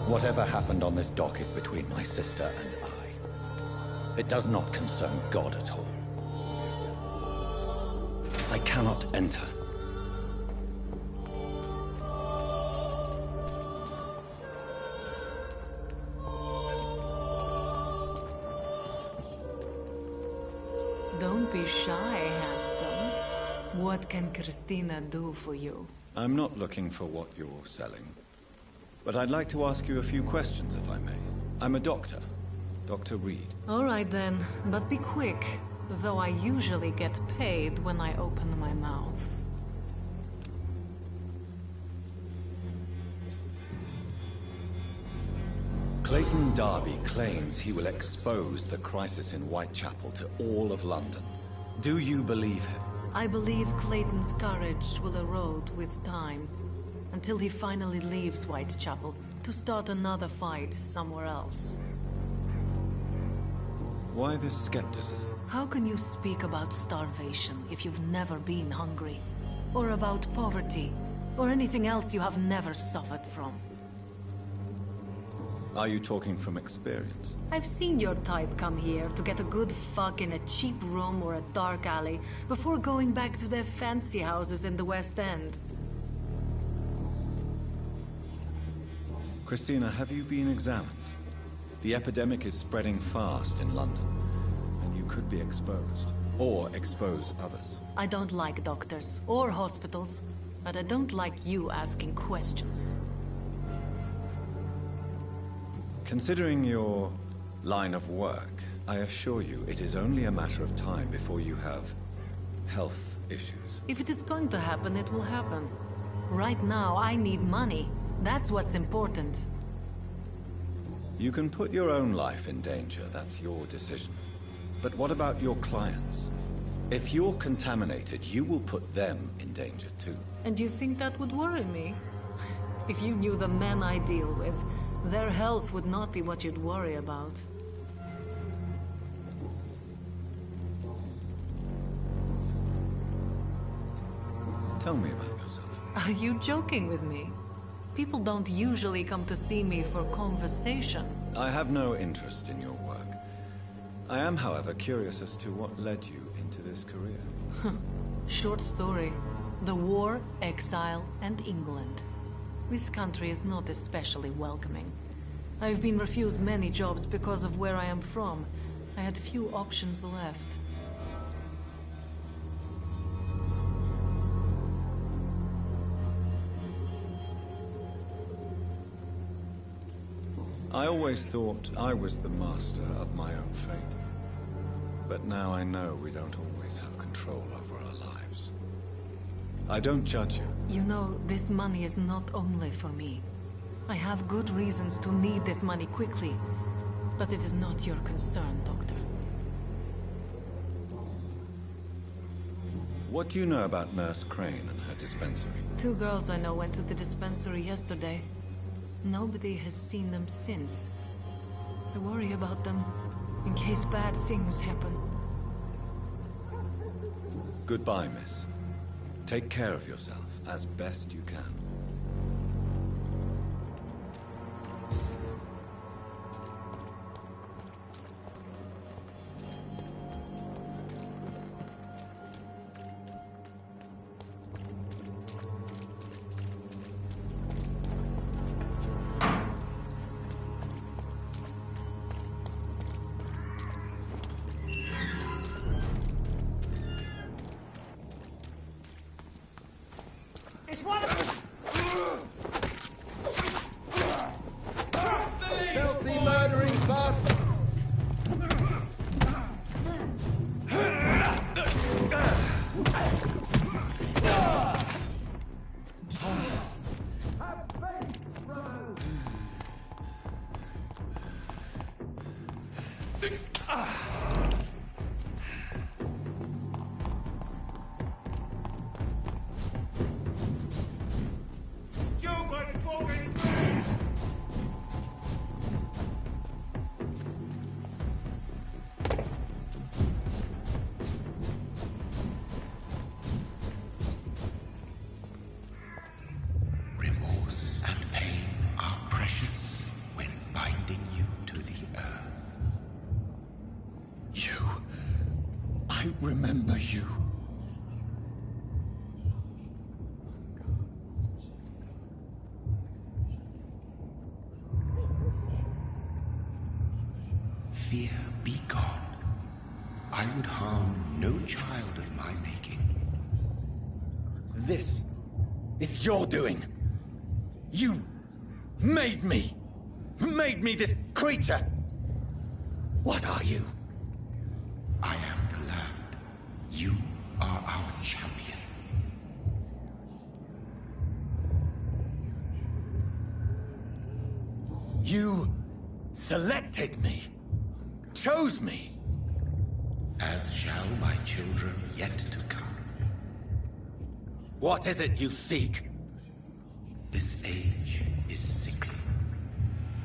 Whatever happened on this dock is between my sister and I. It does not concern God at all. I cannot enter. Don't be shy, handsome. What can Christina do for you? I'm not looking for what you're selling. But I'd like to ask you a few questions, if I may. I'm a doctor. Dr. Reed. All right then, but be quick. Though I usually get paid when I open my mouth. Clayton Darby claims he will expose the crisis in Whitechapel to all of London. Do you believe him? I believe Clayton's courage will erode with time, until he finally leaves Whitechapel to start another fight somewhere else. Why this skepticism? How can you speak about starvation if you've never been hungry? Or about poverty? Or anything else you have never suffered from? Are you talking from experience? I've seen your type come here to get a good fuck in a cheap room or a dark alley before going back to their fancy houses in the West End. Christina, have you been examined? The epidemic is spreading fast in London, and you could be exposed. Or expose others. I don't like doctors or hospitals, but I don't like you asking questions. Considering your line of work, I assure you it is only a matter of time before you have health issues. If it is going to happen, it will happen. Right now, I need money. That's what's important. You can put your own life in danger, that's your decision. But what about your clients? If you're contaminated, you will put them in danger too. And you think that would worry me? If you knew the men I deal with, their health would not be what you'd worry about. Tell me about yourself. Are you joking with me? People don't usually come to see me for conversation. I have no interest in your work. I am, however, curious as to what led you into this career. Short story. The war, exile, and England. This country is not especially welcoming. I've been refused many jobs because of where I am from. I had few options left. I always thought I was the master of my own fate. But now I know we don't always have control over our lives. I don't judge you. You know, this money is not only for me. I have good reasons to need this money quickly, but it is not your concern, Doctor. What do you know about Nurse Crane and her dispensary? 2 girls I know went to the dispensary yesterday. Nobody has seen them since. I worry about them, in case bad things happen. Goodbye, miss. Take care of yourself as best you can. It's one of them! Filthy murdering bastard! Remorse and pain are precious when binding you to the earth. You. I remember you. Fear be gone. I would harm no child of my making. This is your doing. You made me this creature. What are you? I am the land. You are our champion. You selected me, chose me. As shall my children yet to come. What is it you seek? This age is sickly.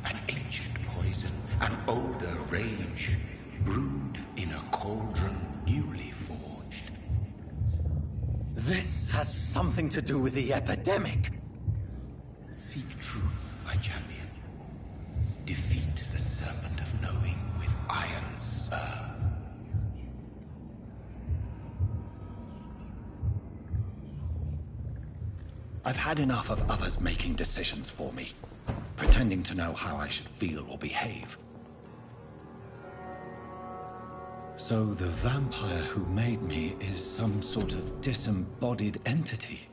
An ancient poison, an older rage, brewed in a cauldron newly forged. This has something to do with the epidemic. Seek truth, my champion. Defeat the serpent of knowing with iron spur. I've had enough of others making decisions for me, pretending to know how I should feel or behave. So the vampire who made me is some sort of disembodied entity?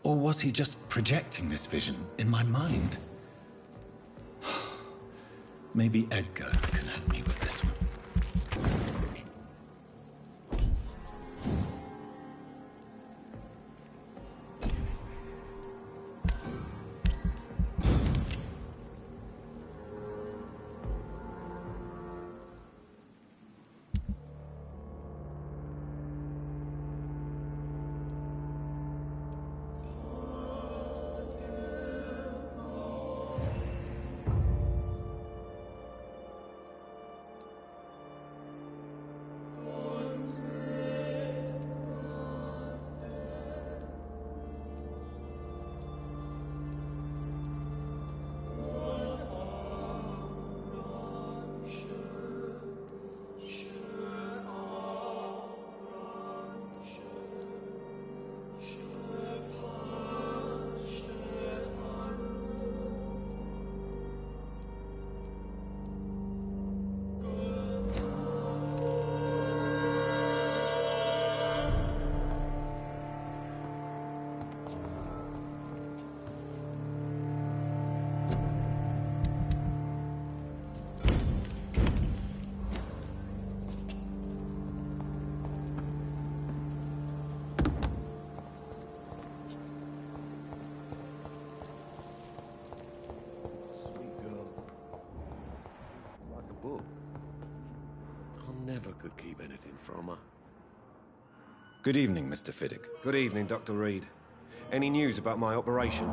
Or was he just projecting this vision in my mind? Maybe Edgar can help me with this one. But I never could keep anything from her. Good evening, Mr. Fiddick. Good evening, Dr. Reed. Any news about my operation?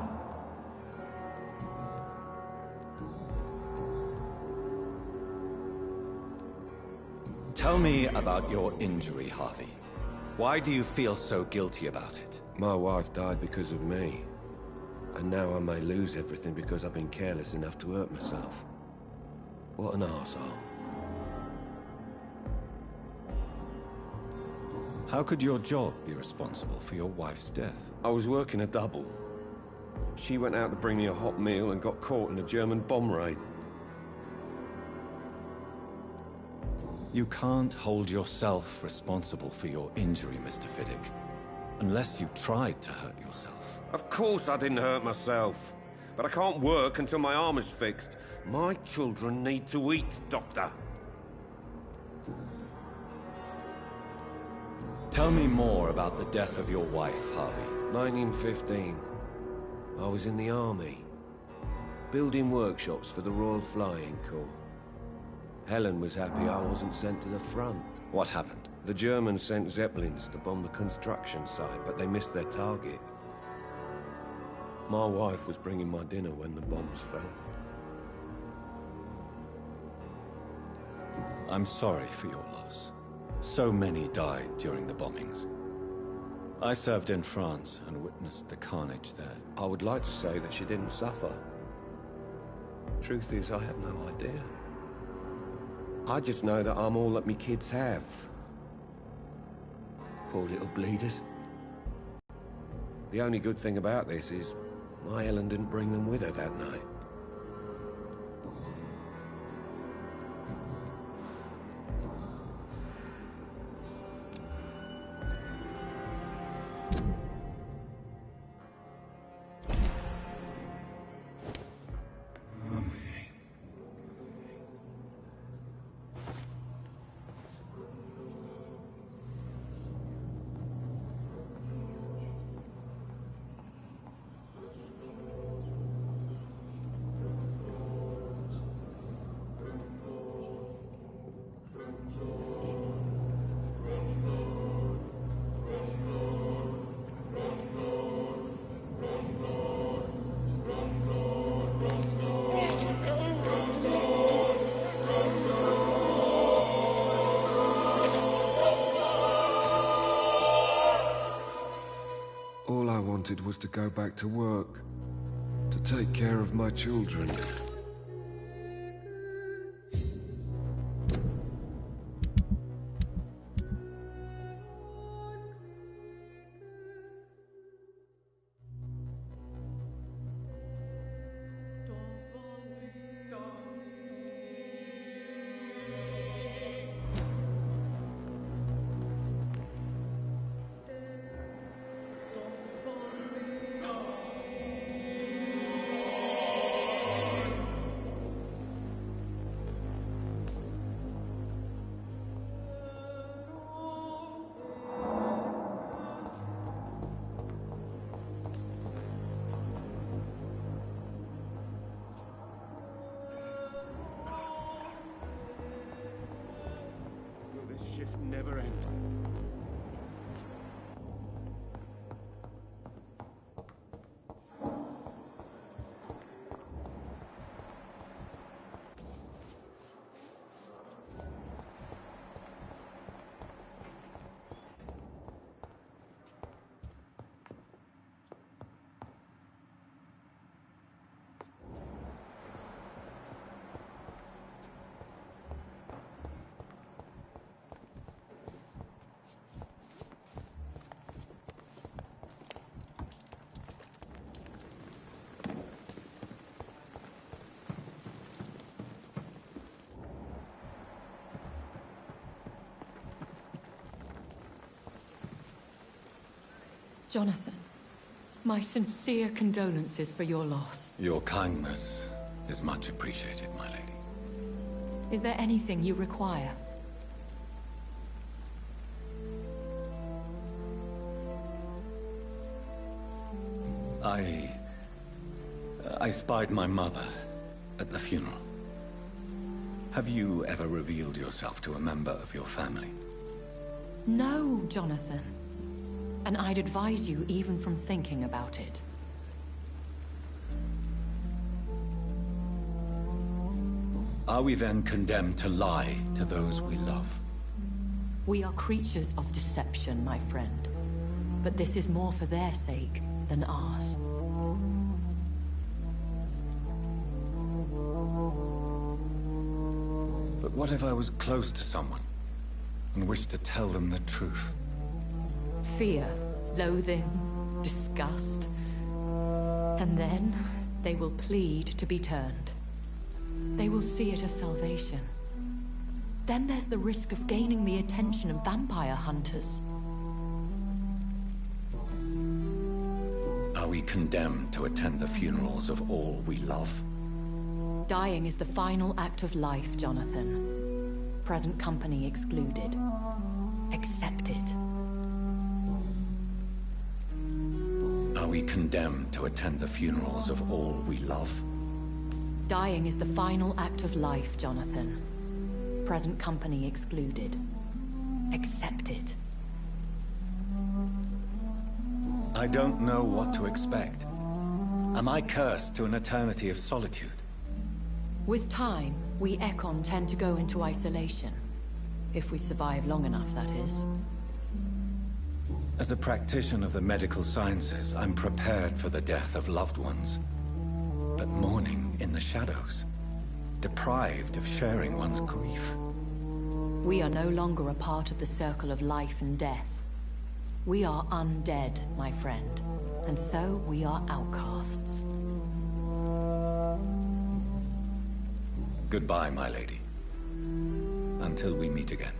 Tell me about your injury, Harvey. Why do you feel so guilty about it? My wife died because of me. And now I may lose everything because I've been careless enough to hurt myself. What an arsehole. How could your job be responsible for your wife's death? I was working a double. She went out to bring me a hot meal and got caught in a German bomb raid. You can't hold yourself responsible for your injury, Mr. Fiddick. Unless you tried to hurt yourself. Of course I didn't hurt myself. But I can't work until my arm is fixed. My children need to eat, Doctor. Tell me more about the death of your wife, Harvey. 1915. I was in the army. Building workshops for the Royal Flying Corps. Helen was happy I wasn't sent to the front. What happened? The Germans sent Zeppelins to bomb the construction site, but they missed their target. My wife was bringing my dinner when the bombs fell. I'm sorry for your loss. So many died during the bombings. I served in France and witnessed the carnage there. I would like to say that she didn't suffer. Truth is, I have no idea. I just know that I'm all that me kids have. Poor little bleeders. The only good thing about this is my Helen didn't bring them with her that night. All I wanted was to go back to work, to take care of my children. Shift never end. Jonathan, my sincere condolences for your loss. Your kindness is much appreciated, my lady. Is there anything you require? I spied my mother at the funeral. Have you ever revealed yourself to a member of your family? No, Jonathan. And I'd advise you even from thinking about it. Are we then condemned to lie to those we love? We are creatures of deception, my friend. But this is more for their sake than ours. But what if I was close to someone and wished to tell them the truth? Fear, loathing, disgust. And then they will plead to be turned. They will see it as salvation. Then there's the risk of gaining the attention of vampire hunters. Are we condemned to attend the funerals of all we love? Dying is the final act of life, Jonathan. Present company excluded. Accept it. Are we condemned to attend the funerals of all we love? Dying is the final act of life, Jonathan. Present company excluded. Accept it. I don't know what to expect. Am I cursed to an eternity of solitude? With time, we Ekon tend to go into isolation. If we survive long enough, that is. As a practitioner of the medical sciences, I'm prepared for the death of loved ones. But mourning in the shadows, deprived of sharing one's grief. We are no longer a part of the circle of life and death. We are undead, my friend, and so we are outcasts. Goodbye, my lady. Until we meet again.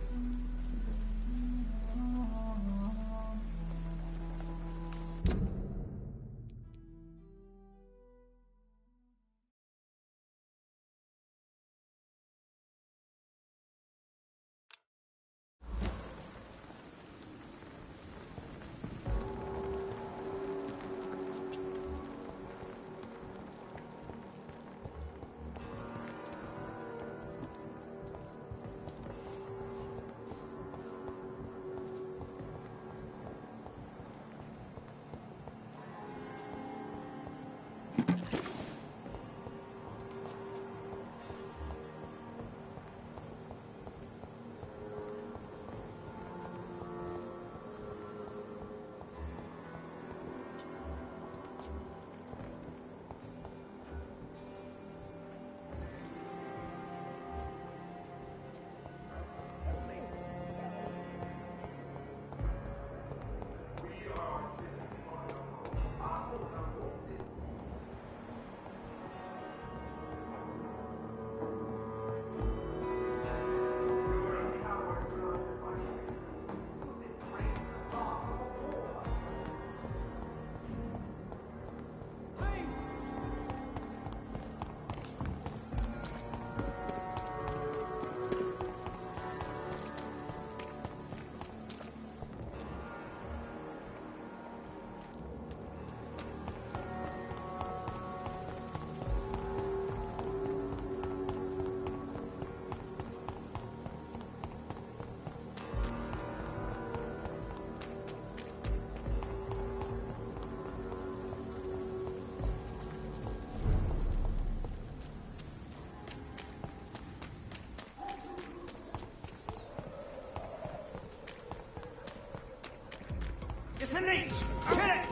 It's a leech! Kill it!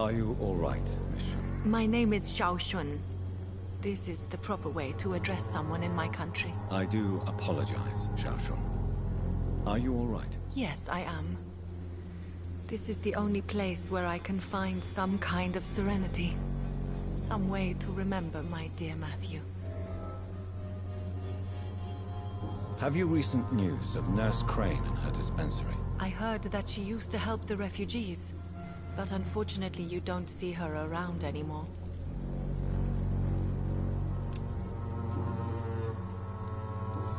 Are you all right, Miss Shun? My name is Xiao Shun. This is the proper way to address someone in my country. I do apologize, Xiao Shun. Are you all right? Yes, I am. This is the only place where I can find some kind of serenity. Some way to remember my dear Matthew. Have you recent news of Nurse Crane and her dispensary? I heard that she used to help the refugees, but unfortunately you don't see her around anymore.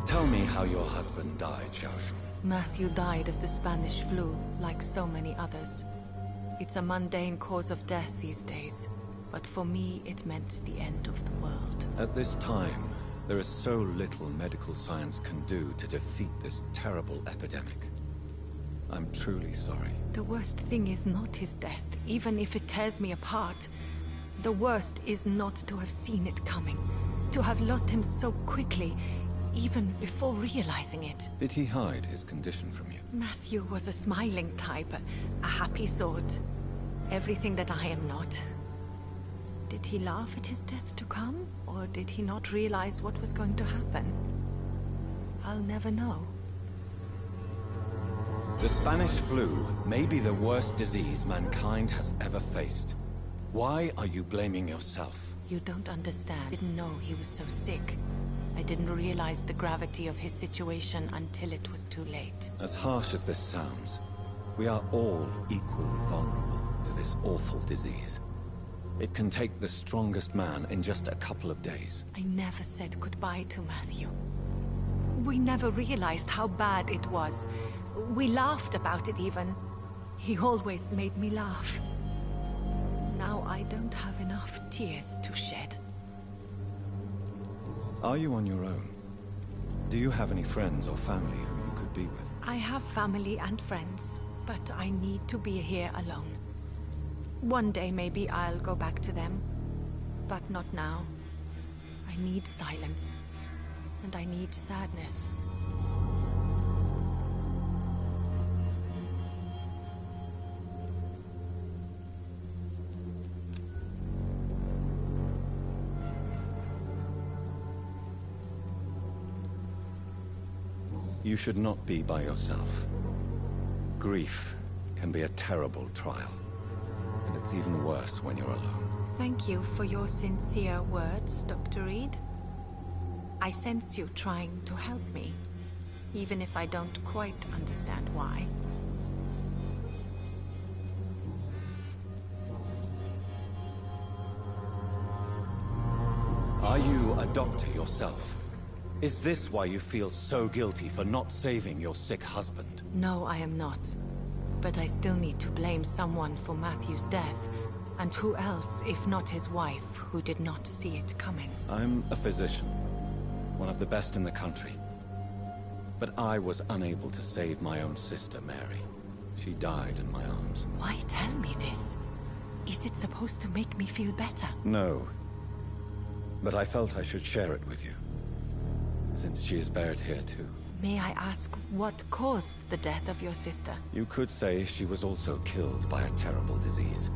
Tell me how your husband died, Xiao Shun. Matthew died of the Spanish flu, like so many others. It's a mundane cause of death these days, but for me it meant the end of the world. At this time, there is so little medical science can do to defeat this terrible epidemic. I'm truly sorry. The worst thing is not his death, even if it tears me apart. The worst is not to have seen it coming, to have lost him so quickly, even before realizing it. Did he hide his condition from you? Matthew was a smiling type, a happy sort. Everything that I am not. Did he laugh at his death to come, or did he not realize what was going to happen? I'll never know. The Spanish flu may be the worst disease mankind has ever faced. Why are you blaming yourself? You don't understand. I didn't know he was so sick. I didn't realize the gravity of his situation until it was too late. As harsh as this sounds, we are all equally vulnerable to this awful disease. It can take the strongest man in just a couple of days. I never said goodbye to Matthew. We never realized how bad it was. We laughed about it even. He always made me laugh. Now I don't have enough tears to shed. Are you on your own? Do you have any friends or family who you could be with? I have family and friends, but I need to be here alone. One day maybe I'll go back to them, but not now. I need silence, and I need sadness. You should not be by yourself. Grief can be a terrible trial, and it's even worse when you're alone. Thank you for your sincere words, Dr. Reed. I sense you trying to help me, even if I don't quite understand why. Are you a doctor yourself? Is this why you feel so guilty for not saving your sick husband? No, I am not. But I still need to blame someone for Matthew's death. And who else, if not his wife, who did not see it coming? I'm a physician, one of the best in the country. But I was unable to save my own sister, Mary. She died in my arms. Why tell me this? Is it supposed to make me feel better? No. But I felt I should share it with you, since she is buried here too. May I ask what caused the death of your sister? You could say she was also killed by a terrible disease.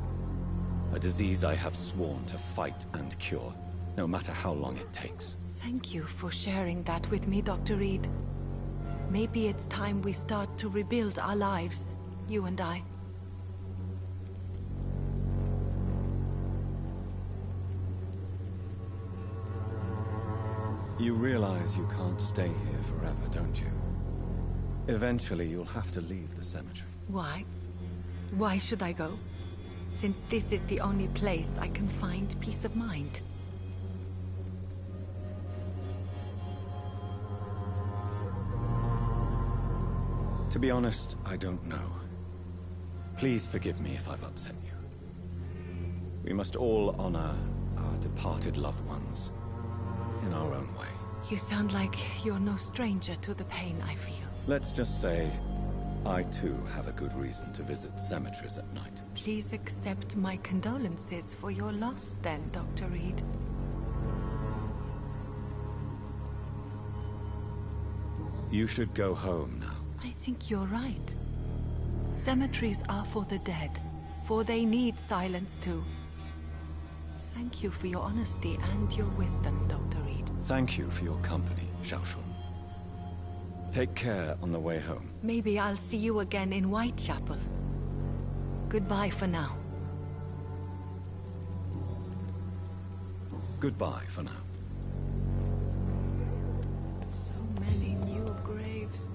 A disease I have sworn to fight and cure, no matter how long it takes. Thank you for sharing that with me, Dr. Reed. Maybe it's time we start to rebuild our lives, you and I. You realize you can't stay here forever, don't you? Eventually, you'll have to leave the cemetery. Why? Why should I go? Since this is the only place I can find peace of mind. To be honest, I don't know. Please forgive me if I've upset you. We must all honor our departed loved ones in our own way. You sound like you're no stranger to the pain I feel. Let's just say, I too have a good reason to visit cemeteries at night. Please accept my condolences for your loss then, Dr. Reed. You should go home now. I think you're right. Cemeteries are for the dead, for they need silence too. Thank you for your honesty and your wisdom, Dr. Reed. Thank you for your company, Xiaoshun. Take care on the way home. Maybe I'll see you again in Whitechapel. Goodbye for now. Goodbye for now. So many new graves.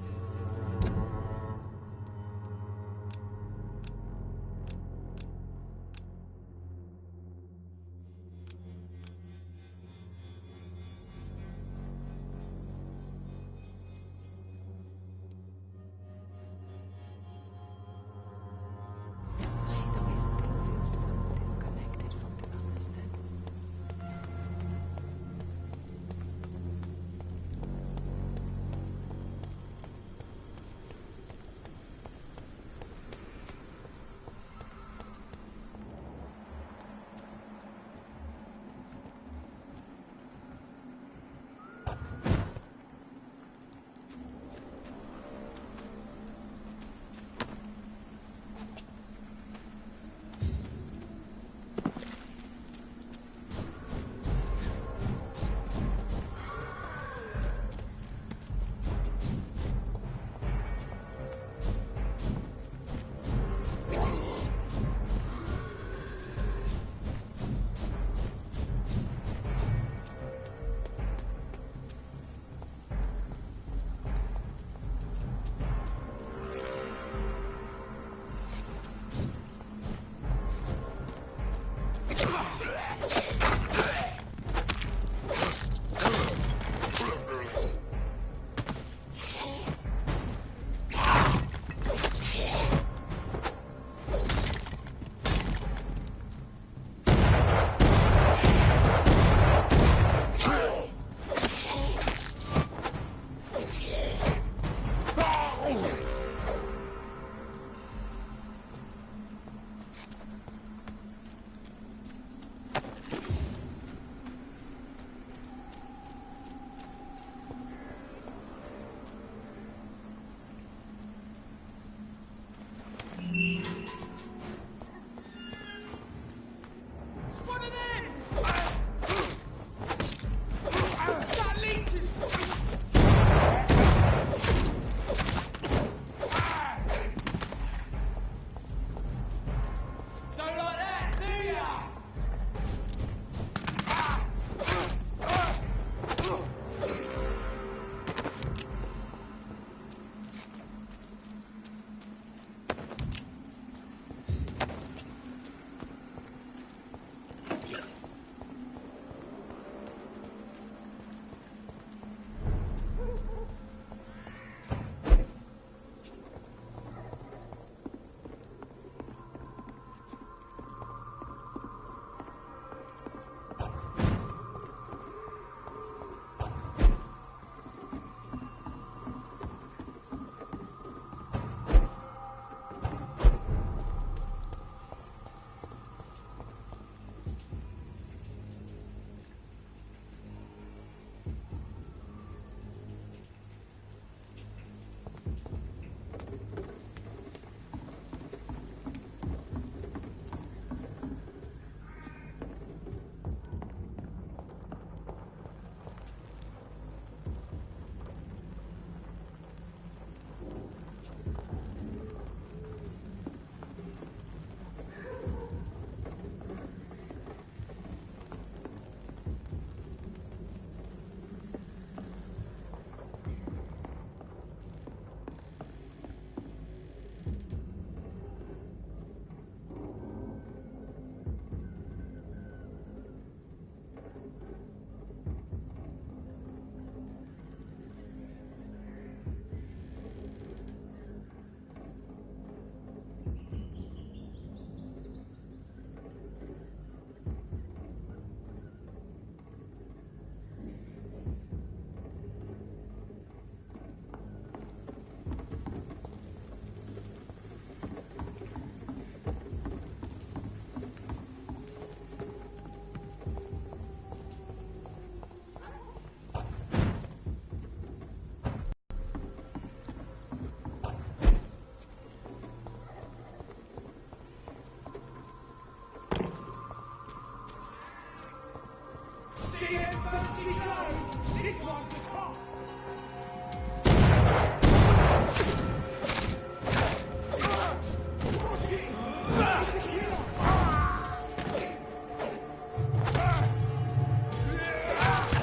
DM fancy clothes! This one's a top!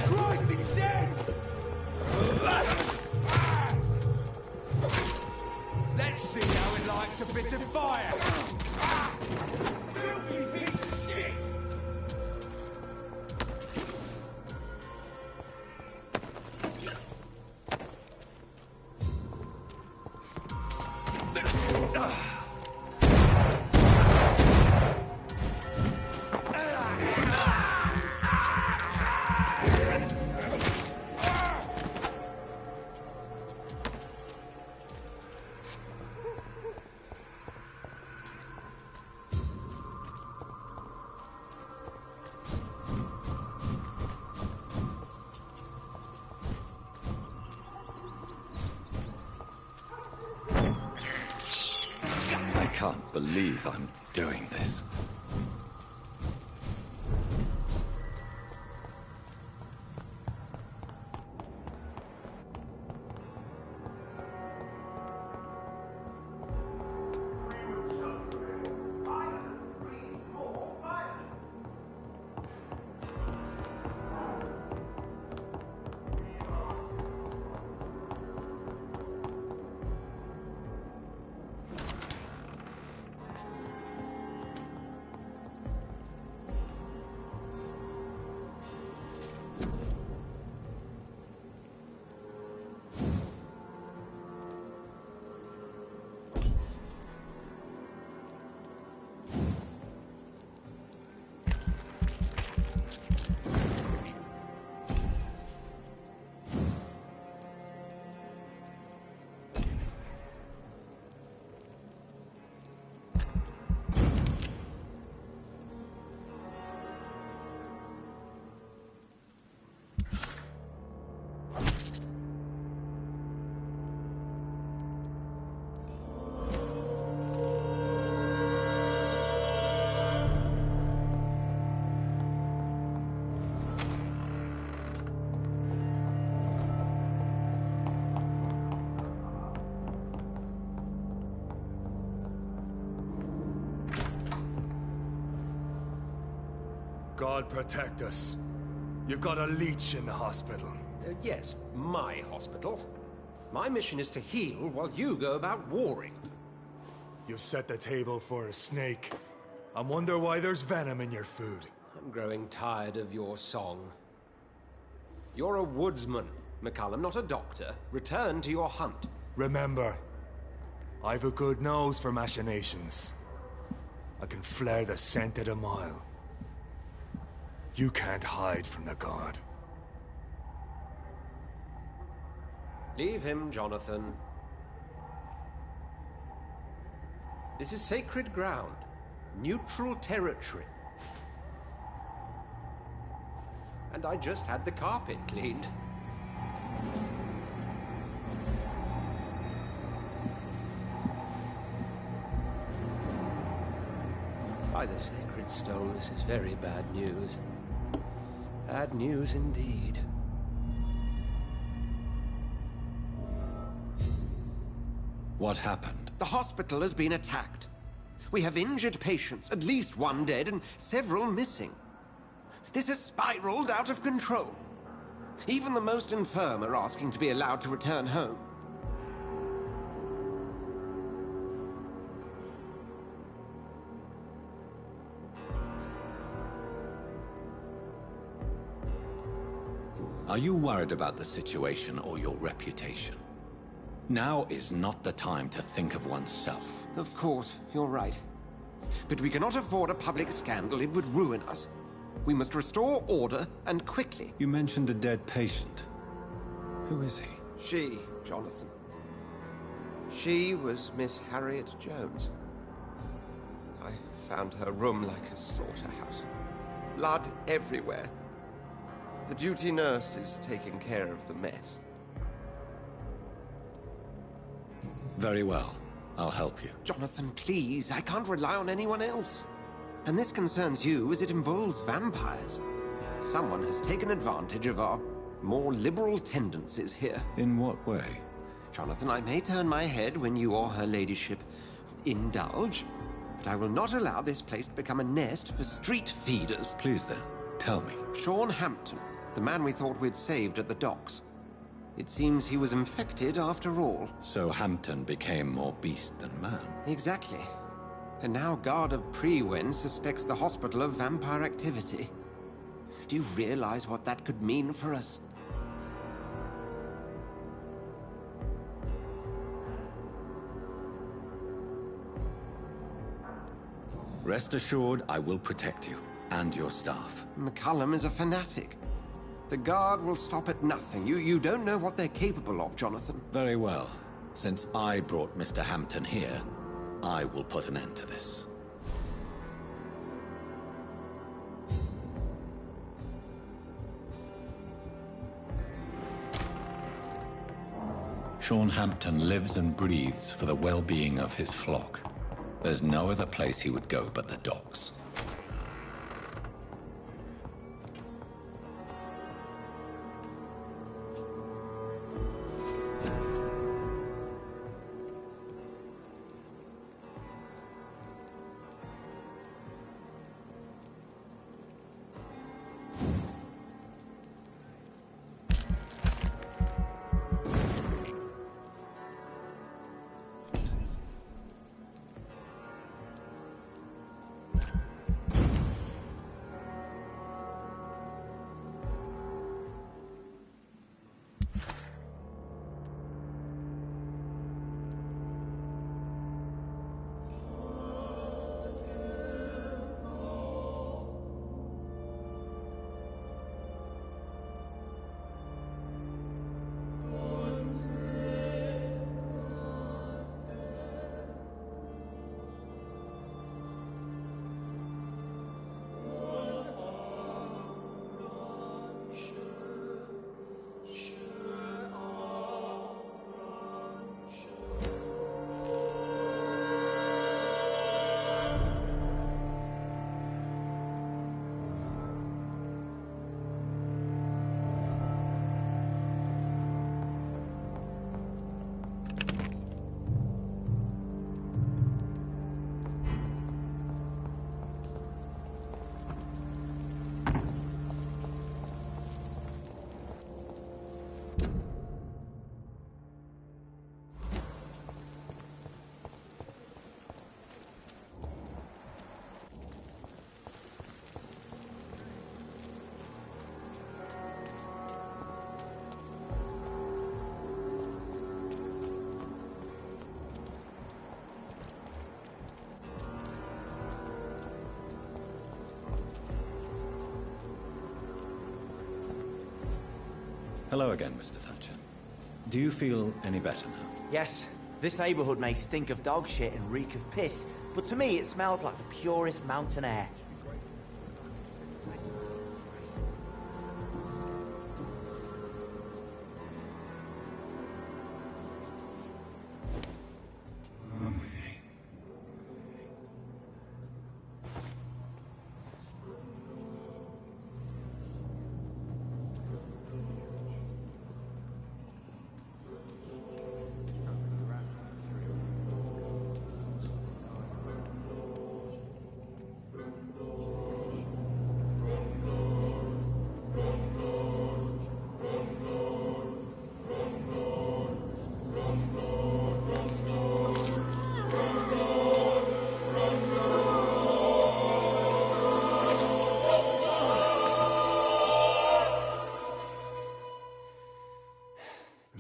Christ, he's dead! Let's see how it likes a bit of fire! Filthy piece of shit! I can't believe I'm doing this. God protect us. You've got a leech in the hospital. Yes, my hospital. My mission is to heal while you go about warring. You've set the table for a snake. I wonder why there's venom in your food. I'm growing tired of your song. You're a woodsman, McCullum, not a doctor. Return to your hunt. Remember, I've a good nose for machinations. I can flare the scent at a mile. You can't hide from the god. Leave him, Jonathan. This is sacred ground. Neutral territory. And I just had the carpet cleaned. By the sacred stone, this is very bad news. Bad news indeed. What happened? The hospital has been attacked. We have injured patients, at least one dead and several missing. This has spiraled out of control. Even the most infirm are asking to be allowed to return home. Are you worried about the situation or your reputation? Now is not the time to think of oneself. Of course, you're right. But we cannot afford a public scandal. It would ruin us. We must restore order, and quickly. You mentioned a dead patient. Who is he? She, Jonathan. She was Miss Harriet Jones. I found her room like a slaughterhouse. Blood everywhere. The duty nurse is taking care of the mess. Very well. I'll help you. Jonathan, please. I can't rely on anyone else. And this concerns you as it involves vampires. Someone has taken advantage of our more liberal tendencies here. In what way? Jonathan, I may turn my head when you or her ladyship indulge, but I will not allow this place to become a nest for street feeders. Please then, tell me. Sean Hampton, the man we thought we'd saved at the docks. It seems he was infected after all. So Hampton became more beast than man? Exactly. And now Guard of Prewen suspects the hospital of vampire activity. Do you realize what that could mean for us? Rest assured, I will protect you, and your staff. McCullum is a fanatic. The Guard will stop at nothing. You don't know what they're capable of, Jonathan. Very well. Since I brought Mr. Hampton here, I will put an end to this. Sean Hampton lives and breathes for the well-being of his flock. There's no other place he would go but the docks. Hello again, Mr. Thatcher. Do you feel any better now? Yes. This neighborhood may stink of dog shit and reek of piss, but to me it smells like the purest mountain air.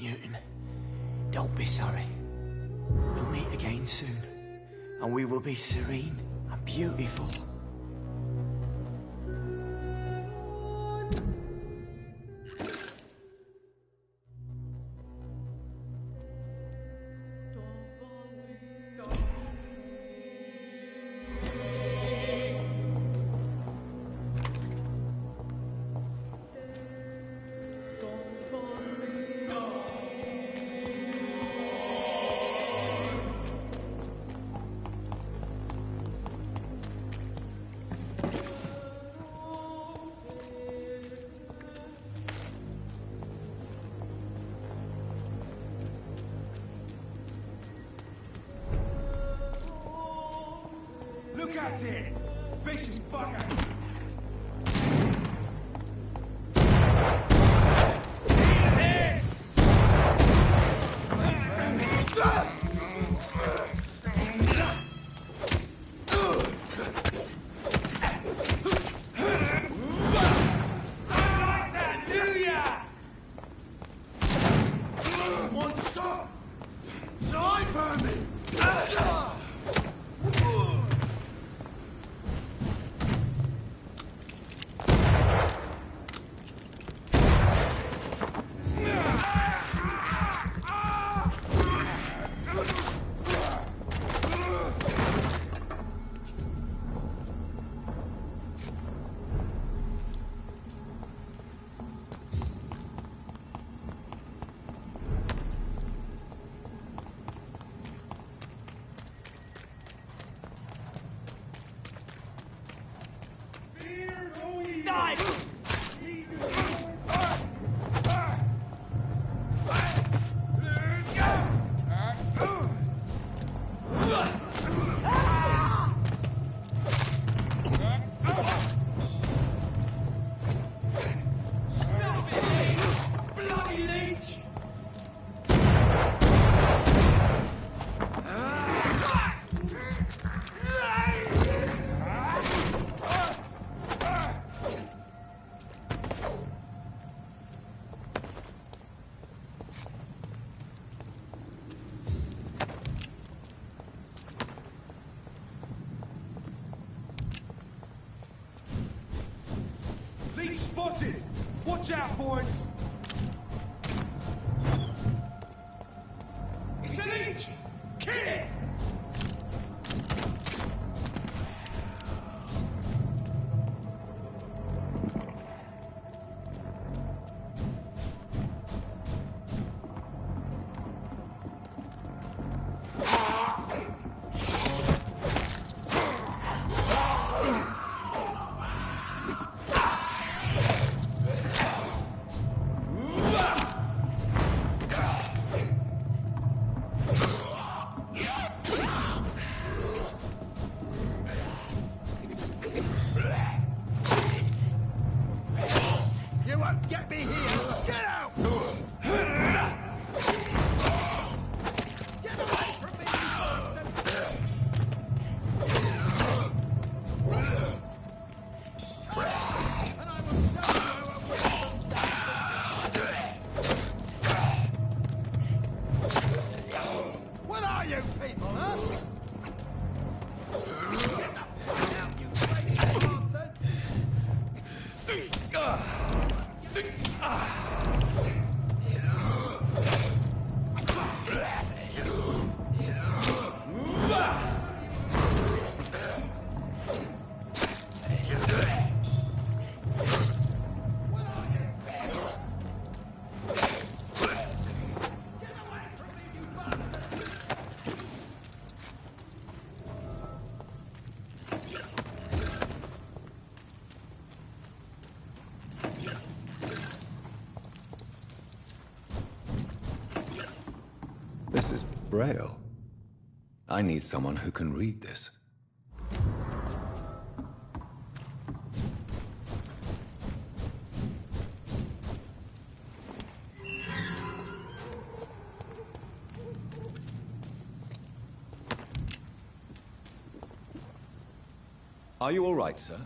Newton, don't be sorry. We'll meet again soon, and we will be serene and beautiful. Look at it! Vicious bugger! Spotted! Watch out, boys! It's an leech! Kill it! Get me here! Get out! Get away from me, you bastard! And I will show you a wisdom stand. What are you people, huh? Get the fuck out, you crazy bastard! This is Braille. I need someone who can read this. Are you all right, sir?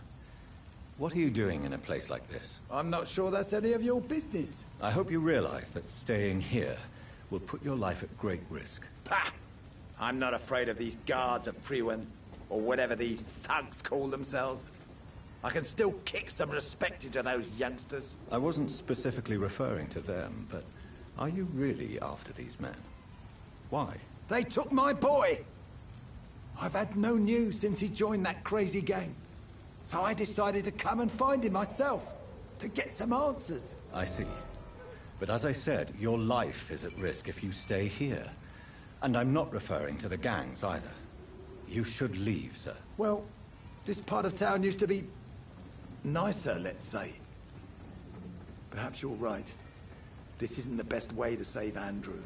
What are you doing in a place like this? I'm not sure that's any of your business. I hope you realize that staying here will put your life at great risk. Pah! I'm not afraid of these guards of Frewen, or whatever these thugs call themselves. I can still kick some respect into those youngsters. I wasn't specifically referring to them, but are you really after these men? Why? They took my boy! I've had no news since he joined that crazy gang. So I decided to come and find him myself, to get some answers. I see. But as I said, your life is at risk if you stay here. And I'm not referring to the gangs either. You should leave, sir. Well, this part of town used to be nicer, let's say. Perhaps you're right. This isn't the best way to save Andrew.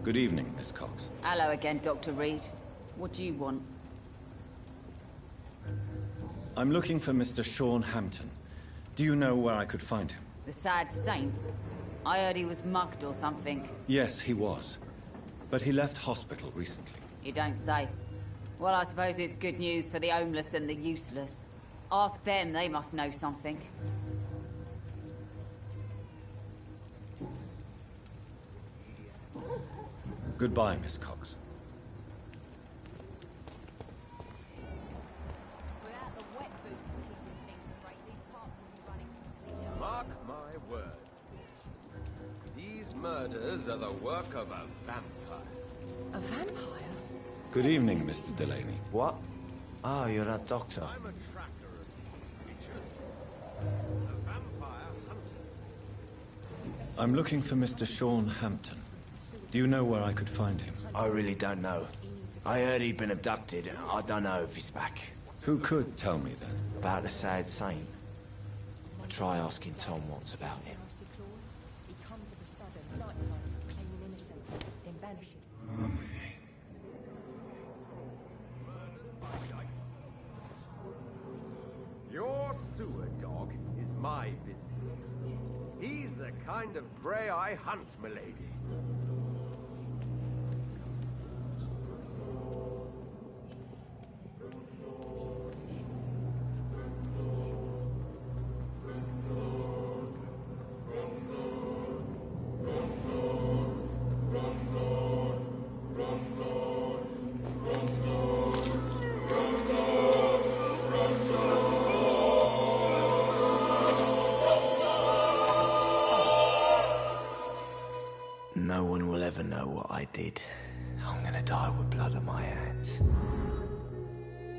Good evening, Miss Cox. Hello again, Dr. Reed. What do you want? I'm looking for Mr. Sean Hampton. Do you know where I could find him? The sad saint? I heard he was mugged or something. Yes, he was. But he left hospital recently. You don't say. Well, I suppose it's good news for the homeless and the useless. Ask them, they must know something. Goodbye, Miss Cox. Mark my words. These murders are the work of a vampire. A vampire? Good evening, Mr. Delaney. What? Ah, you're that doctor. I'm a tracker of these creatures. A vampire hunter. I'm looking for Mr. Sean Hampton. Do you know where I could find him? I really don't know. I heard he'd been abducted, and I don't know if he's back. Who could tell me then? About the sad saint. I'll try asking Tom what's about him. He comes of a sudden, nighttime, claiming innocence, then vanishing. Your sewer dog is my business. He's the kind of prey I hunt, milady. No one will ever know what I did. I'm gonna die with blood on my hands.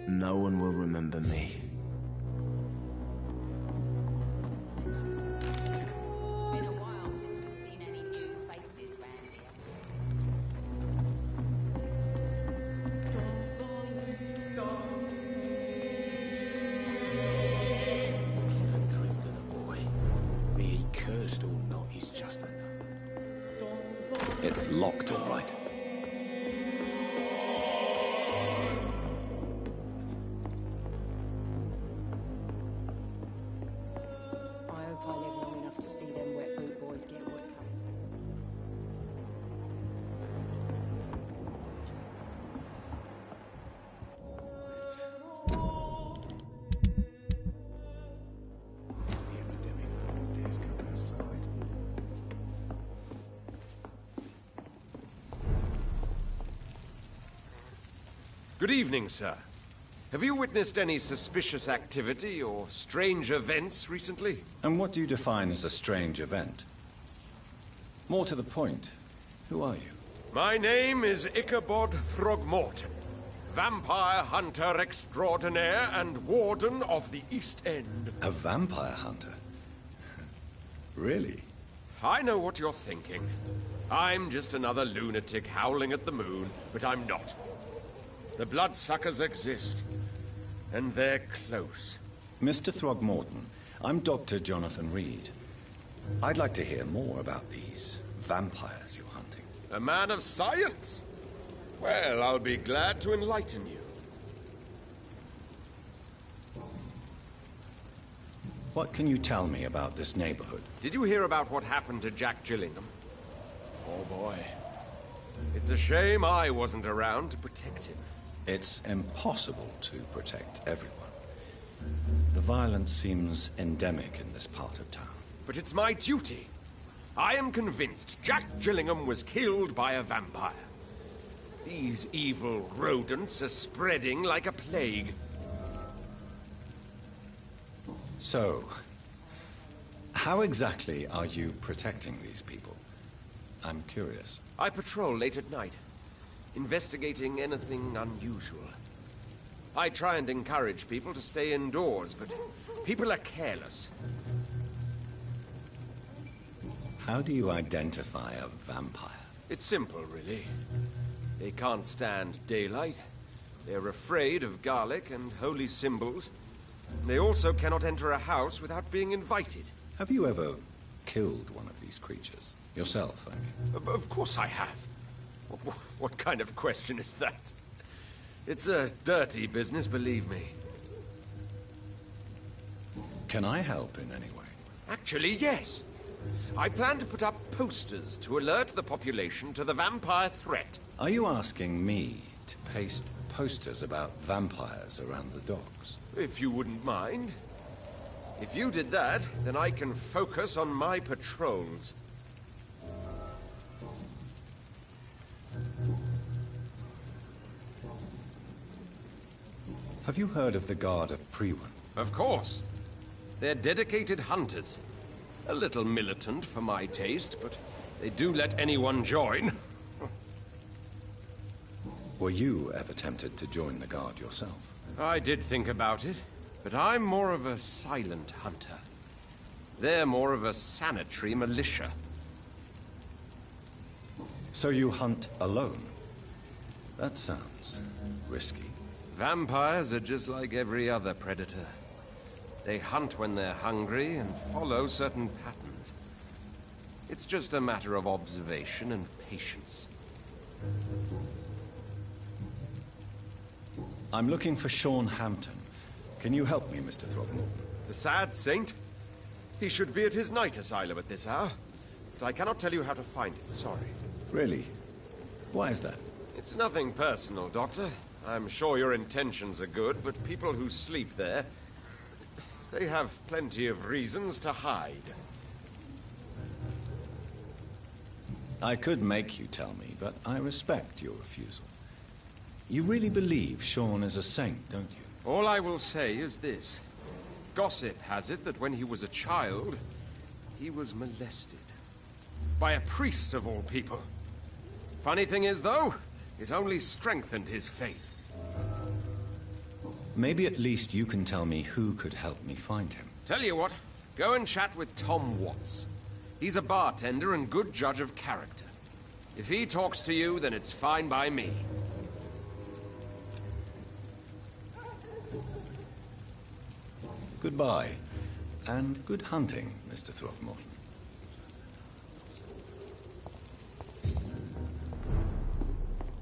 No one will remember me. Been a while since we've seen any new faces round here. Dreamed of the boy. Be he cursed or not, he's just another. It's locked, all right. I hope I live long enough to see them wet boot boys get what's coming. The epidemic no one dares go outside. Good evening, sir. Have you witnessed any suspicious activity or strange events recently? And what do you define as a strange event? More to the point, who are you? My name is Ichabod Throgmorton, vampire hunter extraordinaire and warden of the East End. A vampire hunter? Really? I know what you're thinking. I'm just another lunatic howling at the moon, but I'm not. The bloodsuckers exist, and they're close. Mr. Throgmorton, I'm Dr. Jonathan Reed. I'd like to hear more about these vampires you're hunting. A man of science? Well, I'll be glad to enlighten you. What can you tell me about this neighborhood? Did you hear about what happened to Jack Gillingham? Oh boy. It's a shame I wasn't around to protect him. It's impossible to protect everyone. The violence seems endemic in this part of town. But it's my duty. I am convinced Jack Gillingham was killed by a vampire. These evil rodents are spreading like a plague. So, how exactly are you protecting these people? I'm curious. I patrol late at night, investigating anything unusual. I try and encourage people to stay indoors, but people are careless. How do you identify a vampire? It's simple, really. They can't stand daylight. They're afraid of garlic and holy symbols. They also cannot enter a house without being invited. Have you ever killed one of these creatures? Yourself, I mean. Of course I have. What kind of question is that? It's a dirty business, believe me. Can I help in any way? Actually, yes. I plan to put up posters to alert the population to the vampire threat. Are you asking me to paste posters about vampires around the docks? If you wouldn't mind. If you did that, then I can focus on my patrols. Have you heard of the Guard of Priwen? Of course. They're dedicated hunters. A little militant for my taste, but they do let anyone join. Were you ever tempted to join the Guard yourself? I did think about it, but I'm more of a silent hunter. They're more of a sanitary militia. So you hunt alone? That sounds risky. Vampires are just like every other predator. They hunt when they're hungry and follow certain patterns. It's just a matter of observation and patience. I'm looking for Sean Hampton. Can you help me, Mr. Throckmorton? The sad saint? He should be at his night asylum at this hour. But I cannot tell you how to find it, sorry. Really? Why is that? It's nothing personal, Doctor. I'm sure your intentions are good, but people who sleep there, they have plenty of reasons to hide. I could make you tell me, but I respect your refusal. You really believe Sean is a saint, don't you? All I will say is this. Gossip has it that when he was a child, he was molested. By a priest of all people. Funny thing is, though, it only strengthened his faith. Maybe at least you can tell me who could help me find him. Tell you what, go and chat with Tom Watts. He's a bartender and good judge of character. If he talks to you, then it's fine by me. Goodbye, and good hunting, Mr. Throckmorton.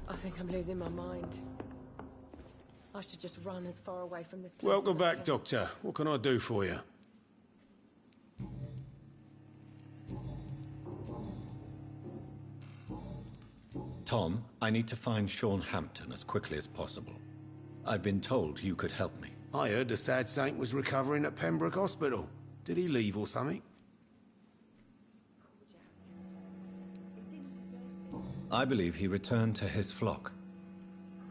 I think I'm losing my mind. I should just run as far away from this place. Welcome as I back, can. Doctor. What can I do for you? Tom, I need to find Sean Hampton as quickly as possible. I've been told you could help me. I heard the sad saint was recovering at Pembroke Hospital. Did he leave or something? I believe he returned to his flock.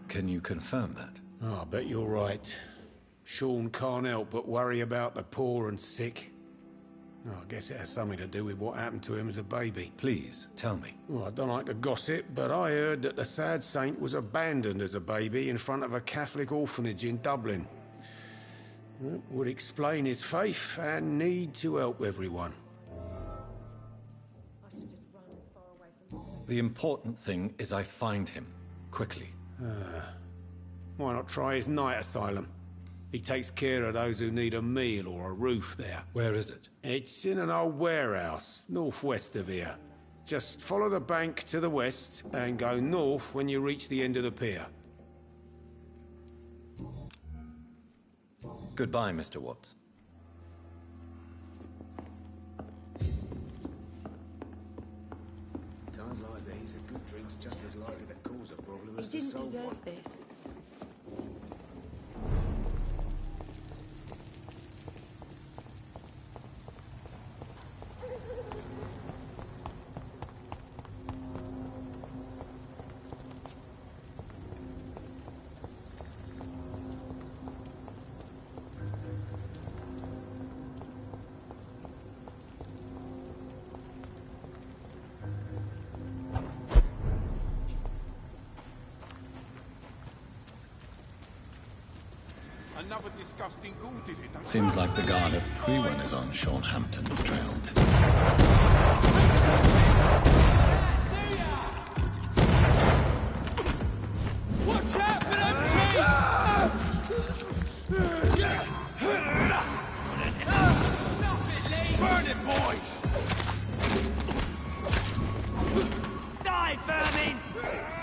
Can you confirm that? Oh, I bet you're right. Sean can't help but worry about the poor and sick. Oh, I guess it has something to do with what happened to him as a baby. Please, tell me. Well, I don't like to gossip, but I heard that the sad saint was abandoned as a baby in front of a Catholic orphanage in Dublin. That would explain his faith and need to help everyone. The important thing is I find him, quickly. Why not try his night asylum? He takes care of those who need a meal or a roof there. Where is it? It's in an old warehouse, northwest of here. Just follow the bank to the west and go north when you reach the end of the pier. Goodbye, Mr. Watts. Times like these, a good drink's just as likely to cause a problem He as to didn't solve deserve one. this. Another disgusting ghoul did it. Don't Seems like the Guard of Priwen is on Sean Hampton's trail too. Watch out for them Stop it, Lee! burn it, boys! Die, vermin!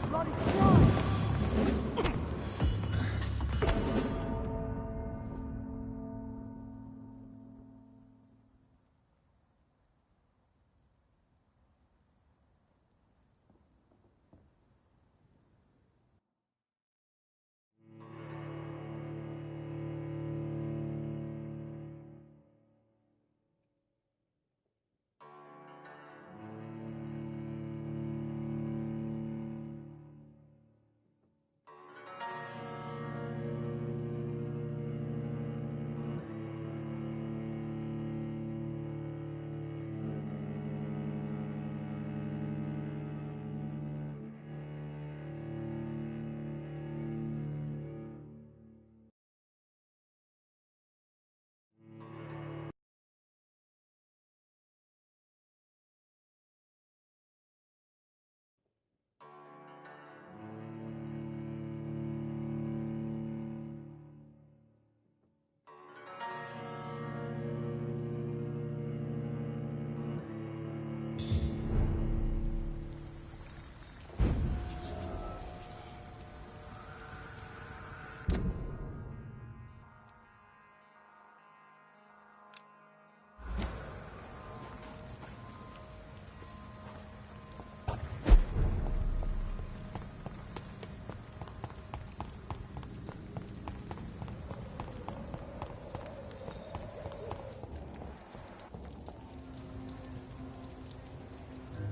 bloody crime!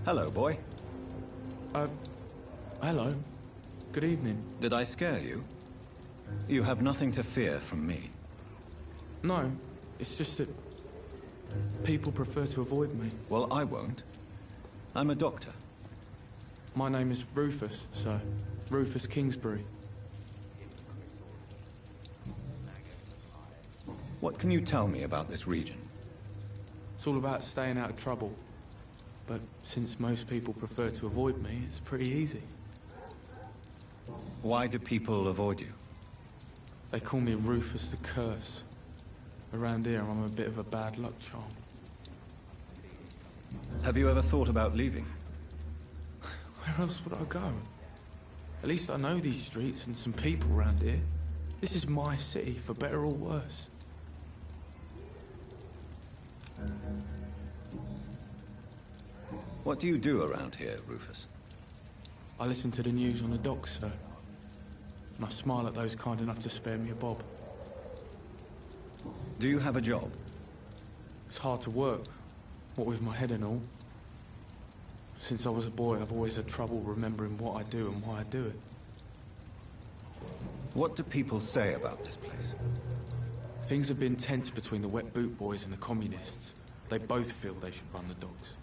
Hello, boy. Hello. Good evening. Did I scare you? You have nothing to fear from me. No, it's just that people prefer to avoid me. Well, I won't. I'm a doctor. My name is Rufus, sir. Rufus Kingsbury. What can you tell me about this region? It's all about staying out of trouble. But since most people prefer to avoid me, it's pretty easy. Why do people avoid you? They call me Rufus the Curse. Around here, I'm a bit of a bad luck charm. Have you ever thought about leaving? Where else would I go? At least I know these streets and some people around here. This is my city, for better or worse. What do you do around here, Rufus? I listen to the news on the docks, sir. And I smile at those kind enough to spare me a bob. Do you have a job? It's hard to work, what with my head and all. Since I was a boy, I've always had trouble remembering what I do and why I do it. What do people say about this place? Things have been tense between the Wet Boot Boys and the Communists. They both feel they should run the docks.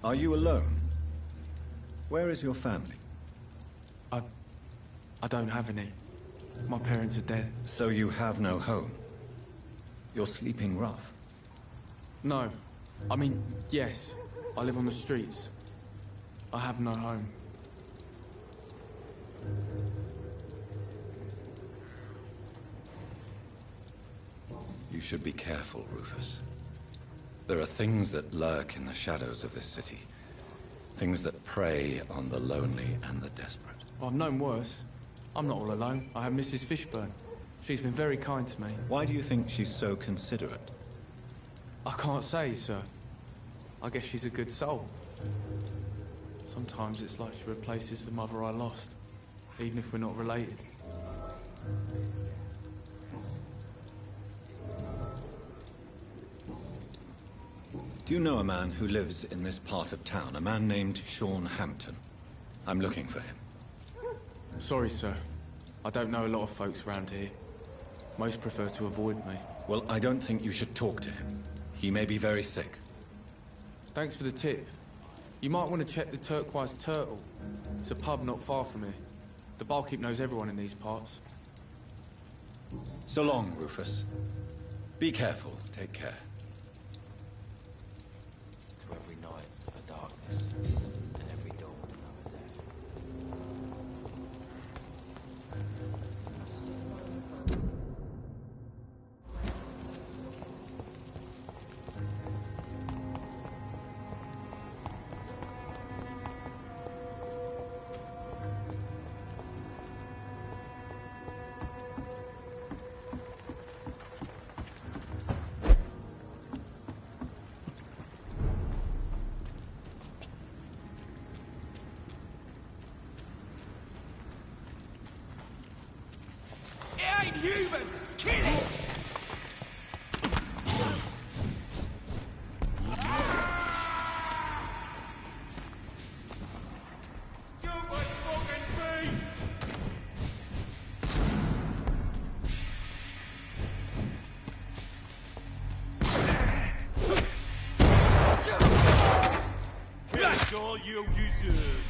Are you alone? Where is your family? I don't have any. My parents are dead. So you have no home? You're sleeping rough? No. I mean, yes. I live on the streets. I have no home. You should be careful, Rufus. There are things that lurk in the shadows of this city. Things that prey on the lonely and the desperate. I've known worse. I'm not all alone. I have Mrs. Fishburne. She's been very kind to me. Why do you think she's so considerate? I can't say, sir. I guess she's a good soul. Sometimes it's like she replaces the mother I lost, even if we're not related. Do you know a man who lives in this part of town? A man named Sean Hampton. I'm looking for him. Sorry, sir. I don't know a lot of folks around here. Most prefer to avoid me. Well, I don't think you should talk to him. He may be very sick. Thanks for the tip. You might want to check the Turquoise Turtle. It's a pub not far from here. The barkeep knows everyone in these parts. So long, Rufus. Be careful. Take care. To every night, a darkness, and every dawn, another death. human! Kill it! Stupid fucking beast! That's all you deserve.